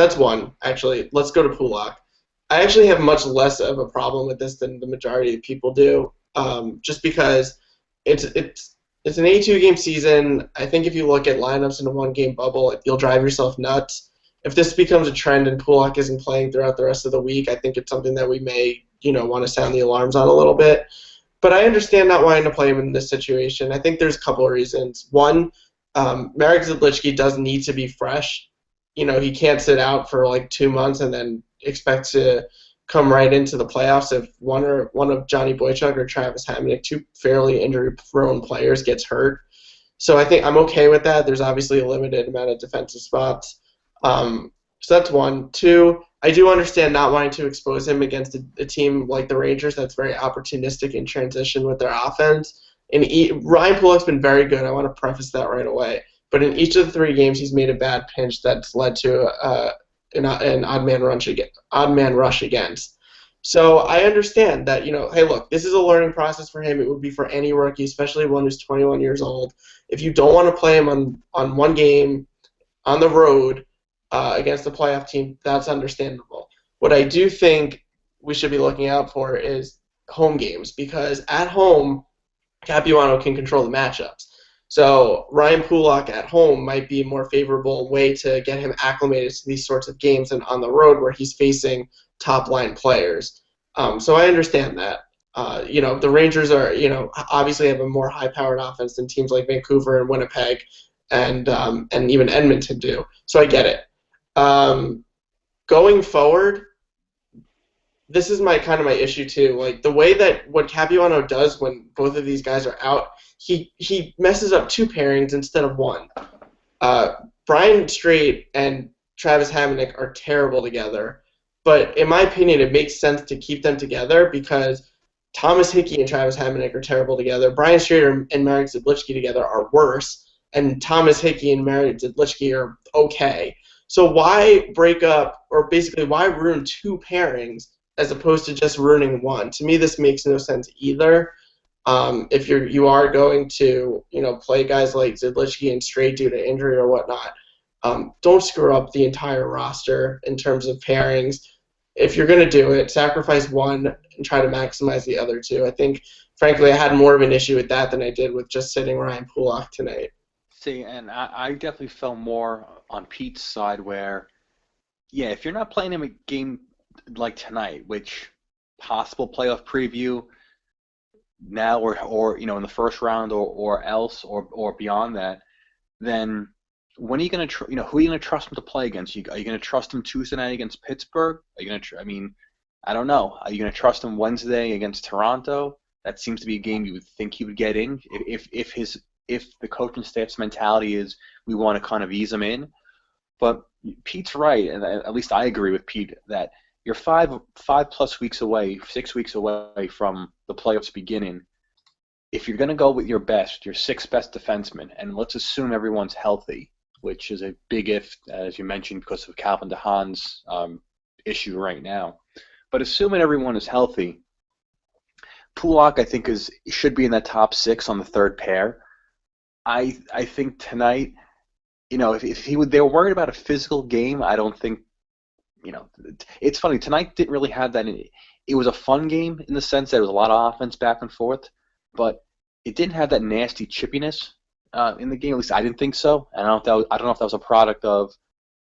that's one, actually. Let's go to Pulock. I actually have much less of a problem with this than the majority of people do, just because it's an 82-game season. I think if you look at lineups in a one-game bubble, you'll drive yourself nuts. If this becomes a trend and Pulock isn't playing throughout the rest of the week, I think it's something that we may, want to sound the alarms on a little bit. But I understand not wanting to play him in this situation. I think there's a couple of reasons. One, Marek Zadlichky does need to be fresh. He can't sit out for like 2 months and then expect to come right into the playoffs if one of Johnny Boychuk or Travis Hamonic, 2 fairly injury-prone players, gets hurt. So I think I'm okay with that. There's obviously a limited amount of defensive spots. So that's one. Two, I do understand not wanting to expose him against a team like the Rangers that's very opportunistic in transition with their offense. And Ryan Pulock's been very good. I want to preface that right away. But in each of the 3 games, he's made a bad pinch that's led to an odd man rush against. So I understand that, hey, look, this is a learning process for him. It would be for any rookie, especially one who's 21 years old. If you don't want to play him on one game on the road against a playoff team, that's understandable. What I do think we should be looking out for is home games, because at home, Capuano can control the matchups. So Ryan Pulock at home might be a more favorable way to get him acclimated to these sorts of games than on the road where he's facing top-line players. So I understand that. The Rangers are, obviously have a more high-powered offense than teams like Vancouver and Winnipeg and even Edmonton do. So I get it. Going forward, this is my issue too. Like the way that what Capuano does when both of these guys are out, he messes up 2 pairings instead of 1. Brian Straight and Travis Hamonic are terrible together, but in my opinion, it makes sense to keep them together because Thomas Hickey and Travis Hamonic are terrible together. Brian Straight and Marek Zadlichky together are worse, and Thomas Hickey and Marek Zadlichky are okay. So why break up, or basically why ruin 2 pairings as opposed to just ruining 1? To me, this makes no sense either. If you are going to play guys like Zadlichky and Straight due to injury or whatnot, don't screw up the entire roster in terms of pairings. If you're going to do it, sacrifice 1 and try to maximize the other 2. I think, frankly, I had more of an issue with that than I did with just sitting Ryan Pulock tonight. See, and I definitely fell more on Pete's side where, yeah, if you're not playing him a game like tonight, which possible playoff preview now or in the first round or else or beyond that, then when are you going to who are you going to trust him to play against? Are you going to trust him Tuesday night against Pittsburgh? Are you going to I don't know. Are you going to trust him Wednesday against Toronto? That seems to be a game you would think he would get in if the coaching staff's mentality is we want to kind of ease him in. But Pete's right, and at least I agree with Pete that you're 5+ weeks away, 6 weeks away from the playoffs beginning. If you're going to go with your 6th best defenseman, and let's assume everyone's healthy, which is a big if, as you mentioned, because of Calvin DeHaan's issue right now. But assuming everyone is healthy, Pulak I think should be in that top 6 on the third pair. I think tonight, if they were worried about a physical game, I don't think, it's funny. Tonight didn't really have that. It was a fun game in the sense that there was a lot of offense back and forth, but it didn't have that nasty chippiness in the game. At least I didn't think so. And I don't know if that was a product of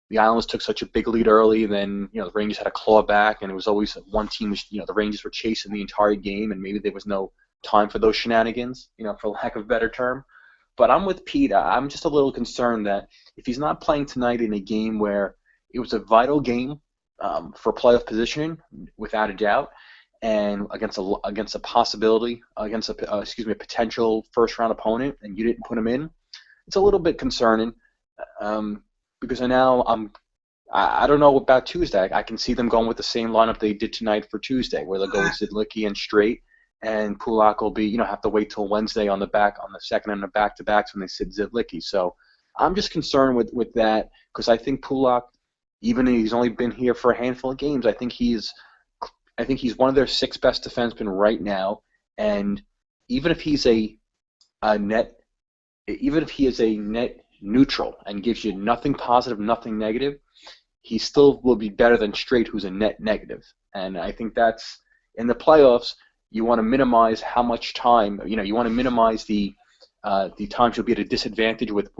the Islanders took such a big lead early, and then the Rangers had to claw back, and it was always one team. The Rangers were chasing the entire game, and maybe there was no time for those shenanigans, for lack of a better term. But I'm with Pete. I'm just a little concerned that if he's not playing tonight in a game where it was a vital game for playoff positioning, without a doubt, and against a potential first round opponent, and you didn't put him in, it's a little bit concerning. Because I don't know about Tuesday. I can see them going with the same lineup they did tonight for Tuesday, where they'll go with Zidlicki and Straight, and Pulak will be, have to wait till Wednesday on the second and the back-to-backs when they sit Zidlicki. So I'm just concerned with that, because I think Pulak, even though he's only been here for a handful of games, I think he's one of their 6 best defensemen right now. And even if he's a net neutral and gives you nothing positive, nothing negative, he still will be better than Straight, who's a net negative. And I think that's, in the playoffs, you want to minimize how much time, you want to minimize the times you'll be at a disadvantage with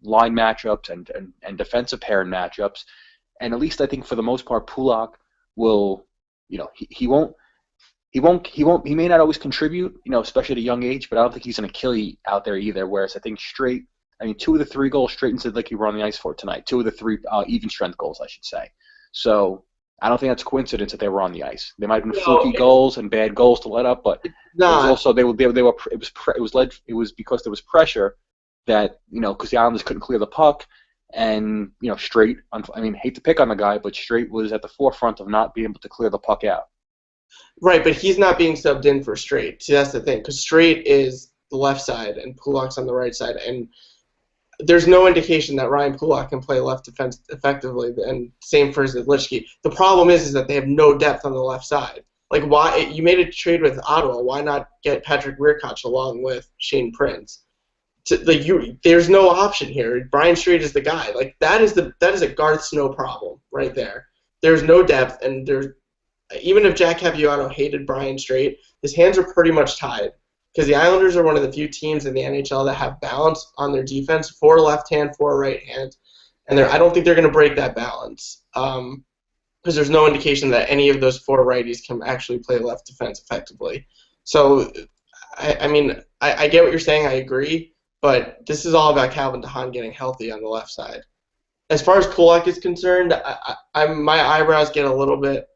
line matchups and defensive pairing matchups. And at least I think for the most part, Pulak will, he may not always contribute, especially at a young age, but I don't think he's an Achilles out there either. Whereas I think Straight, 2 of the 3 goals Straight and Zidlicki were on the ice for tonight. 2 of the 3 even strength goals, I should say. So I don't think that's coincidence that they were on the ice. They might have been fluky goals and bad goals to let up, but it was also it was because there was pressure that because the Islanders couldn't clear the puck, and Straight. Hate to pick on the guy, but Straight was at the forefront of not being able to clear the puck out. Right, but he's not being subbed in for Straight. See, that's the thing, because Straight is the left side and Pulak's on the right side, and there's no indication that Ryan Pulak can play left defense effectively, and same for Zidlicki. The problem is that they have no depth on the left side. Like, why you made a trade with Ottawa? Why not get Patrick Weirkoch along with Shane Prince? There's no option here. Brian Straight is the guy. Like, that is a Garth Snow problem right there. There's no depth, and even if Jack Capuano hated Brian Straight, his hands are pretty much tied. Because the Islanders are one of the few teams in the NHL that have balance on their defense, 4 left hand, 4 right hand, and I don't think they're going to break that balance because there's no indication that any of those 4 righties can actually play left defense effectively. So, I get what you're saying. I agree, but this is all about Calvin DeHaan getting healthy on the left side. As far as Pulak is concerned, my eyebrows get a little bit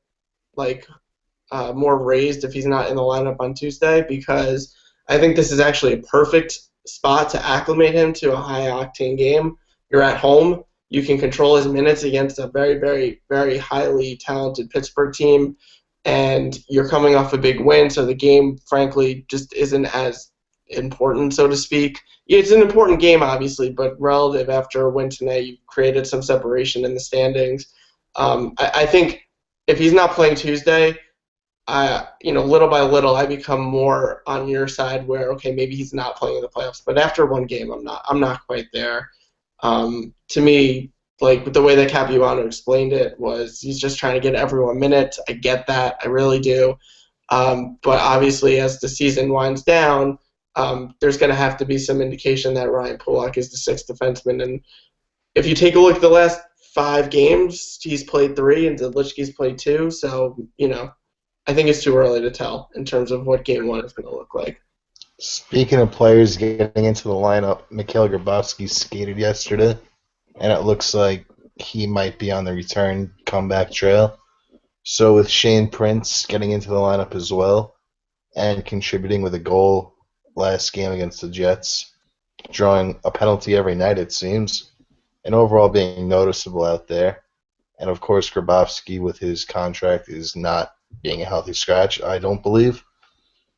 more raised if he's not in the lineup on Tuesday, because I think this is actually a perfect spot to acclimate him to a high-octane game. You're at home. You can control his minutes against a very, very, very highly talented Pittsburgh team, and you're coming off a big win, so the game, frankly, just isn't as important, so to speak. It's an important game, obviously, but relative after a win tonight, you've created some separation in the standings. I think if he's not playing Tuesday, little by little, I become more on your side where, okay, maybe he's not playing in the playoffs. But after one game, I'm not quite there. To me, the way that Capuano explained it was he's just trying to get everyone minutes. I get that. I really do. But obviously, as the season winds down, there's going to have to be some indication that Ryan Pulak is the 6th defenseman. And if you take a look at the last 5 games, he's played 3 and Zidlicki's played 2. So, I think it's too early to tell in terms of what Game 1 is going to look like. Speaking of players getting into the lineup, Mikhail Grabovski skated yesterday, and it looks like he might be on the return comeback trail. So with Shane Prince getting into the lineup as well and contributing with a goal last game against the Jets, drawing a penalty every night it seems, and overall being noticeable out there. And of course Grabovski with his contract is not being a healthy scratch, I don't believe.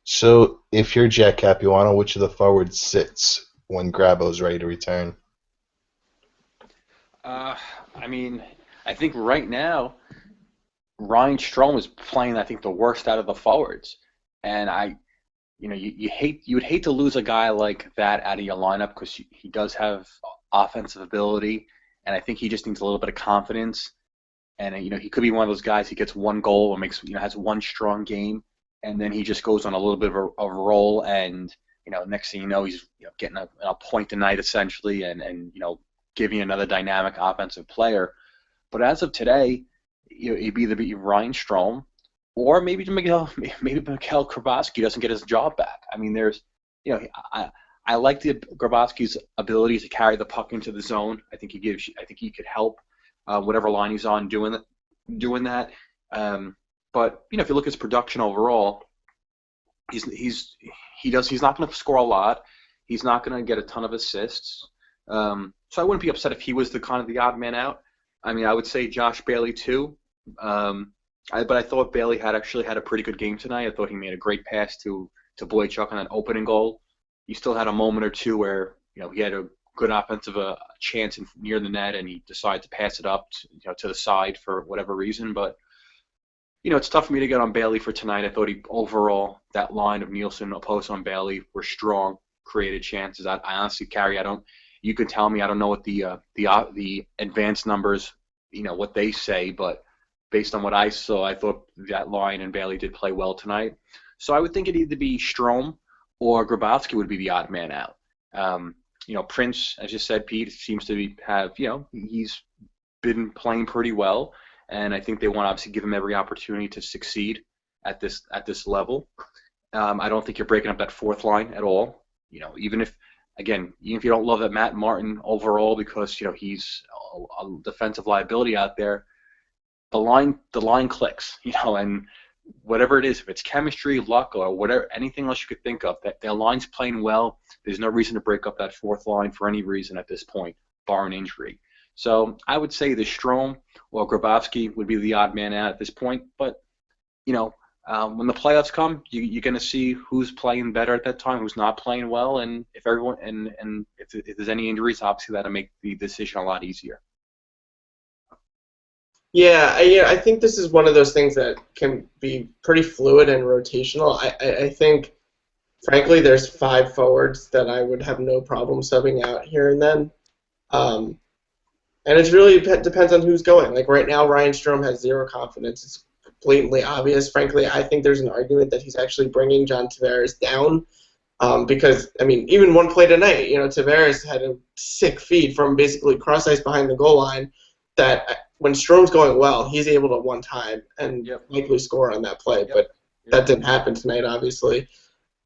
So, if you're Jack Capuano, which of the forwards sits when Grabo's ready to return? I think right now, Ryan Strome is playing, I think, the worst out of the forwards, and you would hate to lose a guy like that out of your lineup because he does have offensive ability, and I think he just needs a little bit of confidence. And he could be one of those guys. He gets one goal or has one strong game, and then he just goes on a little bit of a roll, and next thing you know, he's getting a point a night essentially, and giving you another dynamic offensive player. But as of today, it'd either be Ryan Strome or maybe Miguel Grabowski doesn't get his job back. I mean, I like Grabowski's ability to carry the puck into the zone. I think he could help whatever line he's on doing that. But if you look at his production overall, he's not going to score a lot. He's not going to get a ton of assists. So I wouldn't be upset if he was the odd man out. I mean, I would say Josh Bailey too. But I thought Bailey had a pretty good game tonight. I thought he made a great pass to Boychuk on that opening goal. He still had a moment or two where he had a good offensive chance near the net, and he decided to pass it up to the side for whatever reason. But it's tough for me to get on Bailey for tonight. I thought overall that line of Nielsen, Oposo, and Bailey were strong, created chances. I honestly, Carey, you could tell me I don't know what the advanced numbers what they say, but based on what I saw, I thought that line and Bailey did play well tonight. So I would think it'd either be Strome or Grabowski would be the odd man out. Prince, as you said, Pete, seems to he's been playing pretty well, and I think they want to obviously give him every opportunity to succeed at this level. I don't think you're breaking up that fourth line at all. Even if you don't love that Matt Martin overall because he's a defensive liability out there, the line clicks, and whatever it is, if it's chemistry, luck, or whatever, anything else you could think of, that their line's playing well. There's no reason to break up that fourth line for any reason at this point, bar an injury. So I would say the Strome or Grabowski would be the odd man out at this point. But when the playoffs come, you're going to see who's playing better at that time, who's not playing well, and if everyone and if there's any injuries, obviously that'll make the decision a lot easier. Yeah, I think this is one of those things that can be pretty fluid and rotational. I think, frankly, there's 5 forwards that I would have no problem subbing out here and then. And it really depends on who's going. Like right now, Ryan Strome has zero confidence. It's blatantly obvious. Frankly, I think there's an argument that he's actually bringing John Tavares down because, even one play tonight, Tavares had a sick feed from basically cross ice behind the goal line that when Strome's going well, he's able to one time and likely score on that play, but that didn't happen tonight, obviously.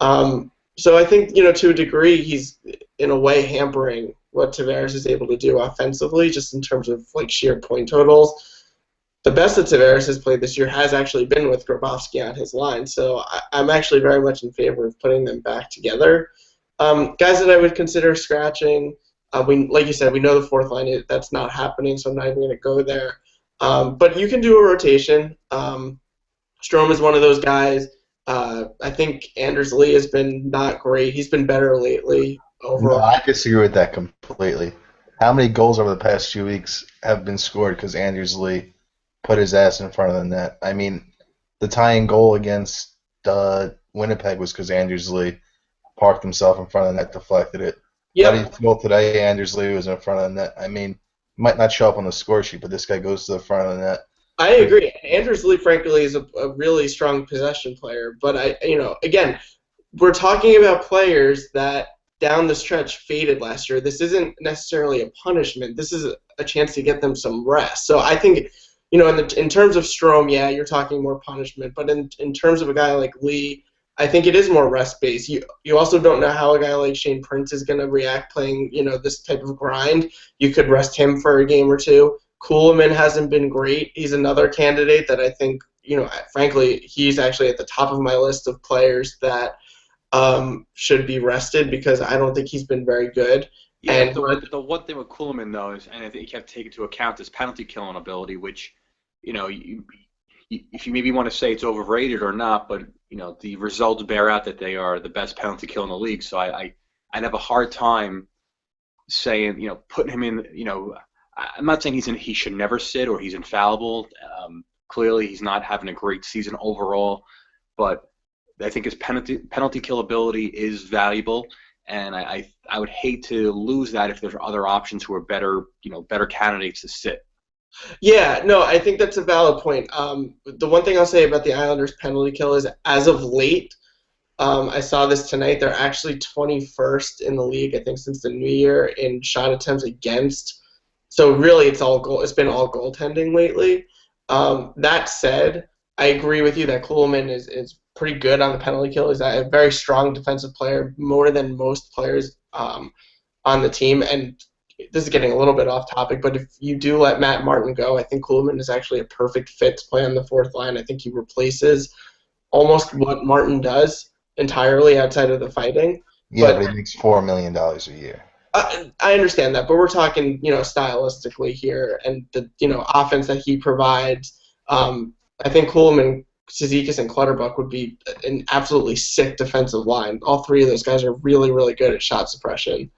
So I think, to a degree, he's in a way hampering what Tavares is able to do offensively, just in terms of sheer point totals. The best that Tavares has played this year has actually been with Grabowski on his line, so I'm actually very much in favor of putting them back together. Guys that I would consider scratching. Like you said, we know the fourth line, that's not happening, so I'm not even going to go there. But you can do a rotation. Strome is one of those guys. I think Anders Lee has been not great. He's been better lately overall. No, I disagree with that completely. How many goals over the past few weeks have been scored because Anders Lee put his ass in front of the net? The tying goal against Winnipeg was because Anders Lee parked himself in front of the net, deflected it. Yeah. Well, today Anders Lee was in front of the net. Might not show up on the score sheet, but this guy goes to the front of the net. I agree. Anders Lee, frankly, is a really strong possession player. But again, we're talking about players that down the stretch faded last year. This isn't necessarily a punishment. This is a chance to get them some rest. So I think, in terms of Strome, yeah, you're talking more punishment. But in terms of a guy like Lee, I think it is more rest-based. You also don't know how a guy like Shane Prince is going to react playing, this type of grind. You could rest him for a game or two. Kuhlman hasn't been great. He's another candidate that I think, frankly, he's actually at the top of my list of players that should be rested because I don't think he's been very good. Yeah, and the one thing with Kuhlman, though, is, and I think you have to take into account his penalty killing ability, which, if you maybe want to say it's overrated or not, but the results bear out that they are the best penalty kill in the league. So I'd have a hard time saying putting him in. I'm not saying he should never sit or he's infallible. Clearly, he's not having a great season overall, but I think his penalty kill ability is valuable, and I would hate to lose that if there's other options who are better candidates to sit. Yeah, no, I think that's a valid point. The one thing I'll say about the Islanders' penalty kill is, as of late, I saw this tonight. They're actually 21st in the league, I think, since the new year in shot attempts against. So really, it's all goal. It's been all goaltending lately. That said, I agree with you that Kuhlman is pretty good on the penalty kill. He's a very strong defensive player, more than most players on the team. And this is getting a little bit off topic, but if you do let Matt Martin go, I think Kuhlman is actually a perfect fit to play on the fourth line. I think he replaces almost what Martin does entirely outside of the fighting. Yeah, but he makes $4 million a year. I understand that, but we're talking, stylistically here, and the, offense that he provides. I think Kuhlman, Cizikas, and Clutterbuck would be an absolutely sick defensive line. All three of those guys are really, really good at shot suppression.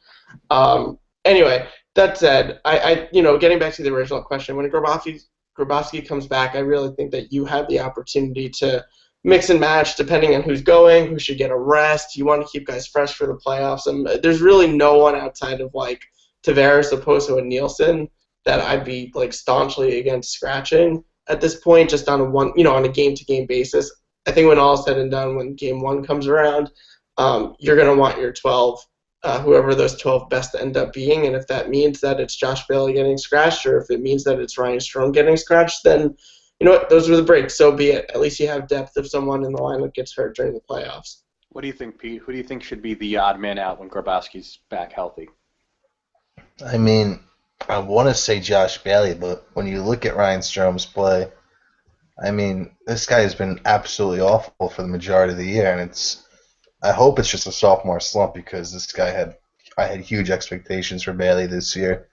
Anyway, that said, I getting back to the original question, when Grabowski comes back, I really think that you have the opportunity to mix and match depending on who's going, who should get a rest. You want to keep guys fresh for the playoffs. And there's really no one outside of Tavares, Oposo, and Nielsen that I'd be staunchly against scratching at this point, just on a game-to-game basis. I think when all is said and done, when game one comes around, you're going to want your 12, whoever those 12 best end up being. And if that means that it's Josh Bailey getting scratched, or if it means that it's Ryan Strome getting scratched, then you know what? Those were the breaks. So be it. At least you have depth if someone in the lineup gets hurt during the playoffs. What do you think, Pete? Who do you think should be the odd man out when Grabowski's back healthy? I mean, I want to say Josh Bailey, but when you look at Ryan Strome's play, I mean, this guy has been absolutely awful for the majority of the year, and I hope it's just a sophomore slump because I had huge expectations for Bailey this year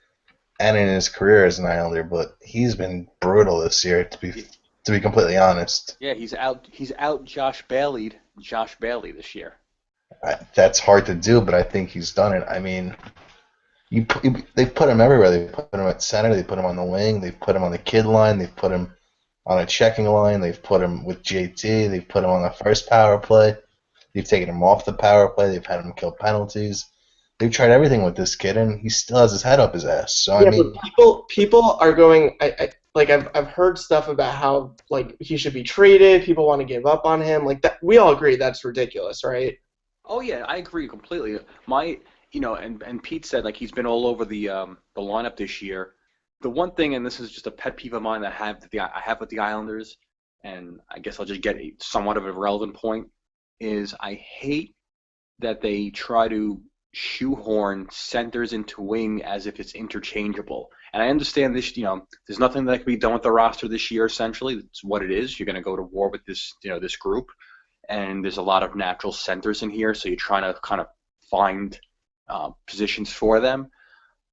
and in his career as an Islander, but he's been brutal this year, to be completely honest. Yeah, he's out Josh Bailey this year. That's hard to do, but I think he's done it. I mean, they've put him everywhere. They put him at center. They put him on the wing. They've put him on the kid line. They've put him on a checking line. They've put him with JT. They've put him on the first power play. They've taken him off the power play. They've had him kill penalties. They've tried everything with this kid, and he still has his head up his ass. So yeah, I mean, but people are going. I've heard stuff about how he should be traded. People want to give up on him. That, we all agree that's ridiculous, right? Oh yeah, I agree completely. And Pete said he's been all over the lineup this year. The one thing, and this is just a pet peeve of mine that I have with the Islanders, and I guess I'll just get somewhat of a relevant point, is I hate that they try to shoehorn centers into wing as if it's interchangeable. And I understand this, there's nothing that can be done with the roster this year, essentially. It's what it is. You're going to go to war with this group. And there's a lot of natural centers in here, so you're trying to kind of find positions for them.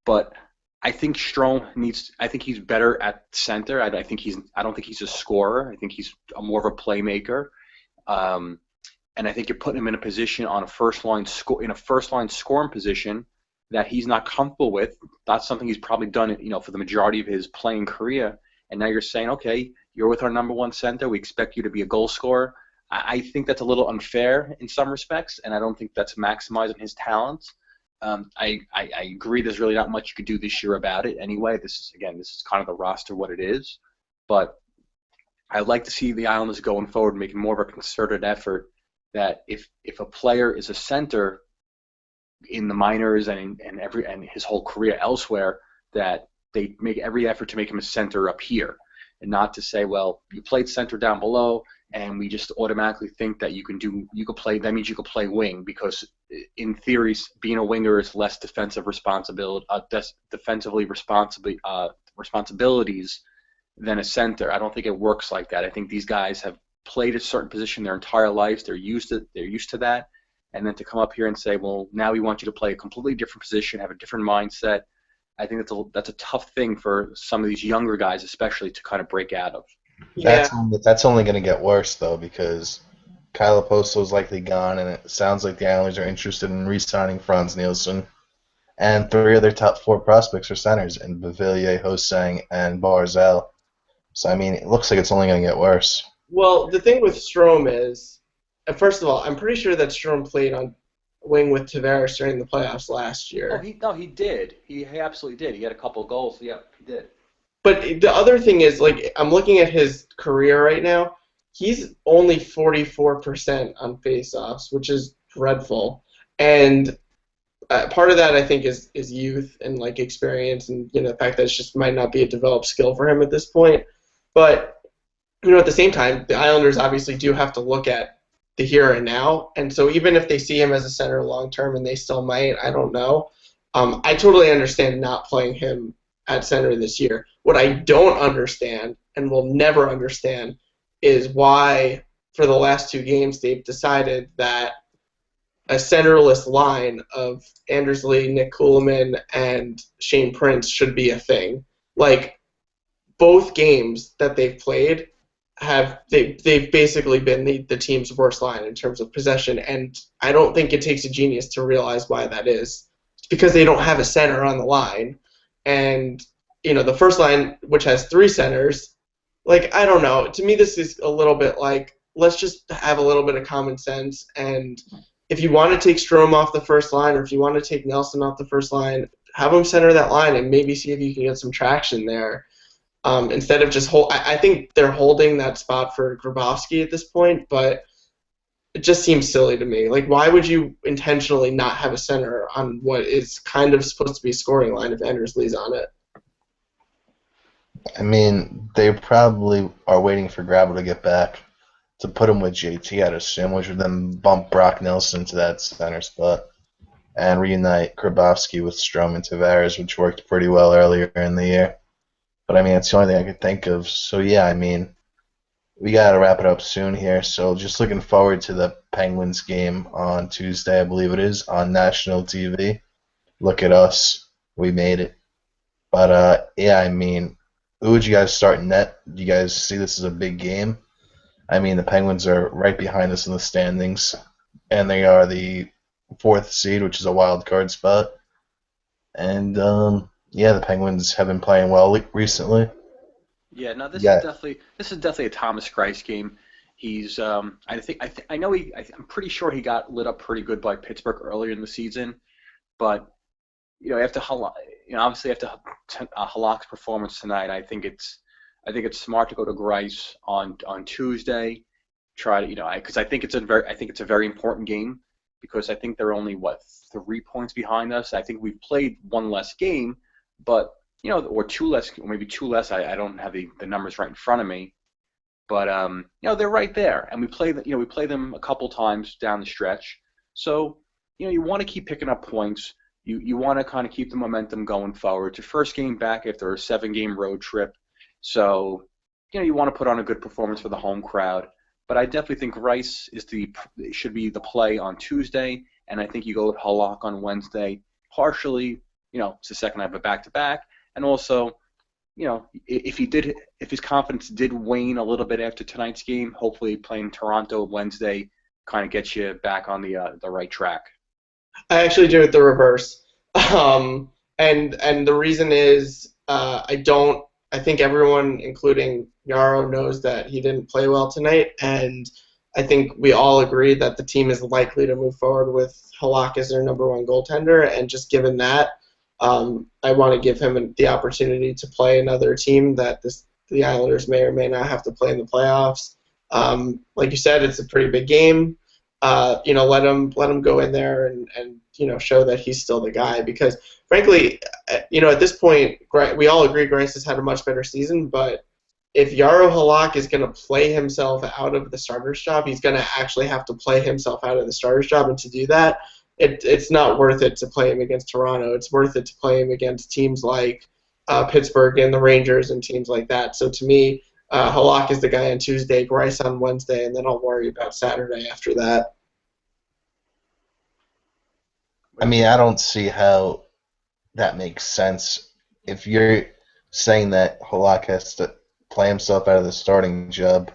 But I think I think he's better at center. I don't think he's a scorer. I think he's more of a playmaker. And I think you're putting him in a position on a first line scoring position that he's not comfortable with. That's something he's probably done, for the majority of his playing career. And now you're saying, okay, you're with our number one center. We expect you to be a goal scorer. I think that's a little unfair in some respects, and I don't think that's maximizing his talents. I agree. There's really not much you could do this year about it. Anyway, this is kind of the roster what it is. But I'd like to see the Islanders going forward making more of a concerted effort. That if a player is a center in the minors and his whole career elsewhere, that they make every effort to make him a center up here, and not to say, well, you played center down below, and we just automatically think that you could play. That means you could play wing, because in theory, being a winger is less responsibilities than a center. I don't think it works like that. I think these guys have played a certain position their entire lives. They're used to that, and then to come up here and say, well, now we want you to play a completely different position, have a different mindset. I think that's a tough thing for some of these younger guys, especially, to kind of break out of. Yeah. That's only going to get worse though, because Kyle Oposo is likely gone, and it sounds like the Islanders are interested in re-signing Franz Nielsen, and 3 of their top 4 prospects are centers in Beauvillier, Hosang, and Barzal. So, I mean, it looks like it's only going to get worse. Well, the thing with Strome is, first of all, I'm pretty sure that Strome played on wing with Tavares during the playoffs last Oh, year. he did. He absolutely did. He had a couple of goals. Yeah, he did. But the other thing is, like, I'm looking at his career right now. He's only 44% on faceoffs, which is dreadful. And part of that, I think, is youth and like experience, and the fact that it just might not be a developed skill for him at this point. But at the same time, the Islanders obviously do have to look at the here and now. And so even if they see him as a center long term, and they still might, I don't know. I totally understand not playing him at center this year. What I don't understand and will never understand is why, for the last two games, they've decided that a centerless line of Anders Lee, Nick Kuhlman, and Shane Prince should be a thing. Like, both games that they've played they've basically been the team's worst line in terms of possession, and I don't think it takes a genius to realize why that is. It's because they don't have a center on the line, and the first line, which has three centers, like, I don't know. To me, this is a little bit like, let's just have a little bit of common sense, and if you want to take Strome off the first line, or if you want to take Nelson off the first line, have them center that line and maybe see if you can get some traction there. Instead of just I think they're holding that spot for Grabowski at this point, but it just seems silly to me. Like, why would you intentionally not have a center on what is kind of supposed to be a scoring line if Anders Lee's on it? I mean, they probably are waiting for Gravel to get back to put him with JT, I'd assume, which would then bump Brock Nelson to that center spot and reunite Grabowski with Strome and Tavares, which worked pretty well earlier in the year. But, I mean, it's the only thing I could think of. So, yeah, I mean, we got to wrap it up soon here. So, just looking forward to the Penguins game on Tuesday, I believe it is, on national TV. Look at us. We made it. But, yeah, I mean, who would you guys start in net? Do you guys see this as a big game? I mean, the Penguins are right behind us in the standings, and they are the fourth seed, which is a wild card spot. And, yeah, the Penguins have been playing well recently. Yeah, no, Yeah, this is definitely a Thomas Greiss game. He's I know I'm pretty sure he got lit up pretty good by Pittsburgh earlier in the season, but after obviously after Halak's performance tonight, I think it's smart to go to Greiss on Tuesday. Try to because I think it's a very important game because I think they're only 3 points behind us. I think we've played one less game, but or two less, or maybe two less. I don't have the numbers right in front of me, but they're right there, and we play them a couple times down the stretch. So you want to keep picking up points. You want to kind of keep the momentum going forward. It's your first game back after a 7-game road trip, so you want to put on a good performance for the home crowd. But I definitely think Rice should be the play on Tuesday, and I think you go with Halak on Wednesday. Partially, it's the second night of a back-to-back. And also, if his confidence did wane a little bit after tonight's game, hopefully playing Toronto Wednesday kind of gets you back on the right track. I actually do it the reverse, and the reason is I think everyone, including Yarrow, knows that he didn't play well tonight, and I think we all agree that the team is likely to move forward with Halak as their number one goaltender, and just given that, I want to give him the opportunity to play another team that the Islanders may or may not have to play in the playoffs. Like you said, it's a pretty big game. Let him go in there and show that he's still the guy. Because frankly, at this point, we all agree Grice has had a much better season. But if Yarrow Halak is going to play himself out of the starter's job, he's going to actually have to play himself out of the starter's job. And to do that, it's not worth it to play him against Toronto. It's worth it to play him against teams like Pittsburgh and the Rangers and teams like that. So to me, Halak is the guy on Tuesday, Grice on Wednesday, and then I'll worry about Saturday after that. I mean, I don't see how that makes sense. If you're saying that Halak has to play himself out of the starting job,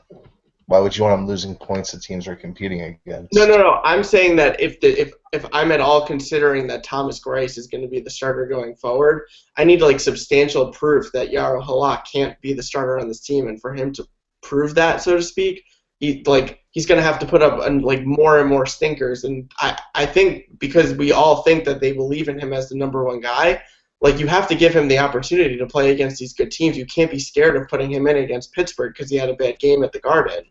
Why would you want him losing points that teams are competing against? No. I'm saying that if I'm at all considering that Thomas Grice is going to be the starter going forward, I need like substantial proof that Yaro Halak can't be the starter on this team, and for him to prove that, so to speak, he's going to have to put up like more and more stinkers. And I think because we all think that they believe in him as the number one guy, like you have to give him the opportunity to play against these good teams. You can't be scared of putting him in against Pittsburgh because he had a bad game at the Garden.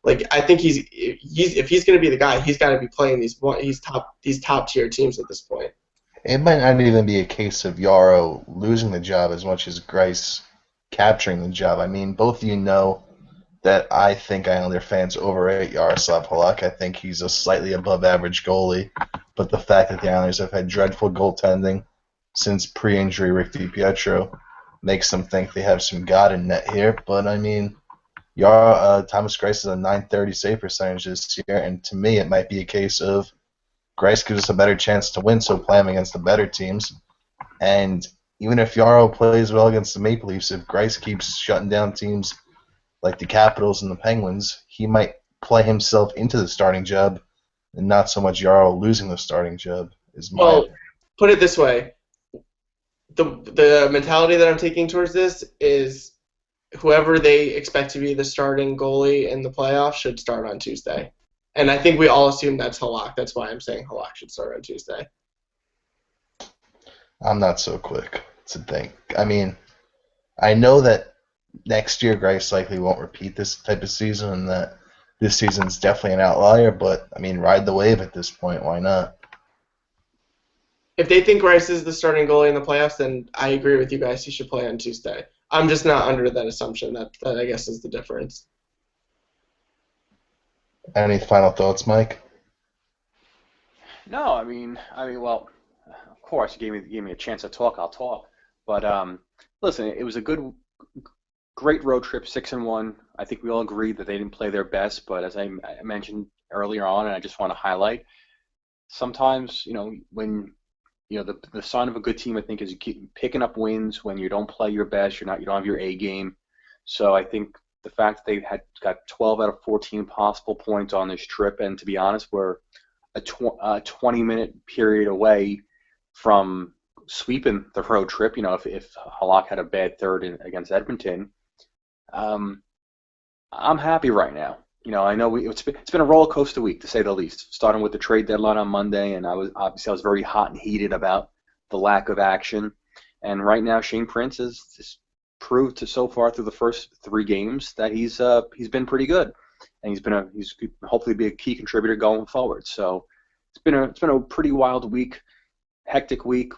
Like I think if he's going to be the guy, he's got to be playing these top tier teams at this point. It might not even be a case of Yarrow losing the job as much as Grice capturing the job. I mean, both of you know that I think Islander fans overrate Yaroslav Halak. I think he's a slightly above average goalie, but the fact that the Islanders have had dreadful goaltending since pre-injury Rick DiPietro makes them think they have some God in net here. But I mean, Thomas Grice is a .930 save percentage this year, and to me it might be a case of Grice gives us a better chance to win, so play him against the better teams. And even if Yarrow plays well against the Maple Leafs, if Grice keeps shutting down teams like the Capitals and the Penguins, he might play himself into the starting job, and not so much Yarrow losing the starting job. Well, put it this way: the mentality that I'm taking towards this is whoever they expect to be the starting goalie in the playoffs should start on Tuesday. And I think we all assume that's Halak. That's why I'm saying Halak should start on Tuesday. I'm not so quick to think. I mean, I know that next year Grice likely won't repeat this type of season, and that this season's definitely an outlier, but, I mean, ride the wave at this point. Why not? If they think Grice is the starting goalie in the playoffs, then I agree with you guys. He should play on Tuesday. I'm just not under that assumption. That I guess is the difference. Any final thoughts, Mike? No, I mean, well, of course, you gave me a chance to talk. I'll talk. But listen, it was a great road trip, 6-1. I think we all agreed that they didn't play their best. But as I mentioned earlier on, and I just want to highlight, sometimes when the sign of a good team, I think, is you keep picking up wins when you don't play your best. You don't have your A game. So I think the fact that they got 12 out of 14 possible points on this trip, and to be honest, we're a 20-minute period away from sweeping the road trip. If Halak had a bad third against Edmonton, I'm happy right now. I know it's been a roller coaster week, to say the least. Starting with the trade deadline on Monday, and I was very hot and heated about the lack of action. And right now, Shane Prince has proved so far through the first 3 games that he's been pretty good, and he's hopefully be a key contributor going forward. So it's been a pretty wild week, hectic week.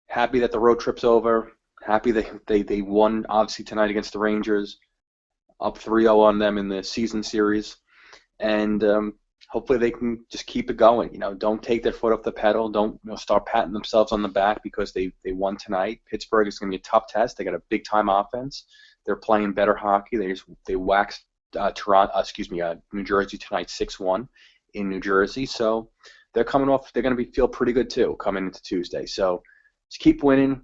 Happy that the road trip's over. Happy that they won obviously tonight against the Rangers, up 3-0 on them in the season series, and hopefully they can just keep it going. Don't take their foot off the pedal. Don't start patting themselves on the back because they won tonight. Pittsburgh is going to be a tough test. They got a big time offense. They're playing better hockey. They waxed New Jersey tonight 6-1 in New Jersey. So they're coming off. They're going to feel pretty good too coming into Tuesday. So just keep winning.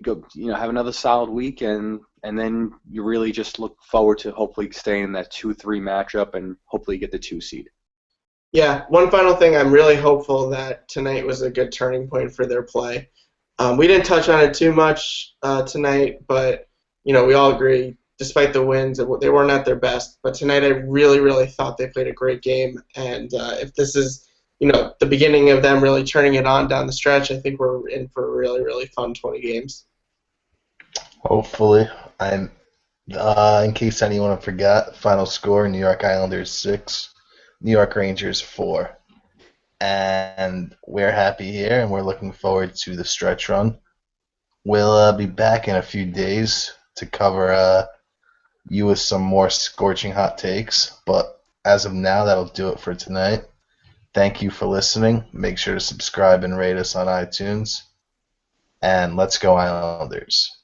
Go have another solid week, and then you really just look forward to hopefully staying in that 2-3 matchup and hopefully get the 2 seed. Yeah, one final thing. I'm really hopeful that tonight was a good turning point for their play. We didn't touch on it too much tonight, but we all agree, despite the wins, they weren't at their best. But tonight, I really, really thought they played a great game, and if this is the beginning of them really turning it on down the stretch, I think we're in for a really, really fun 20 games. Hopefully. In case anyone forgot, final score: New York Islanders 6, New York Rangers 4. And we're happy here, and we're looking forward to the stretch run. We'll be back in a few days to cover you with some more scorching hot takes. But as of now, that'll do it for tonight. Thank you for listening. Make sure to subscribe and rate us on iTunes. And let's go Islanders.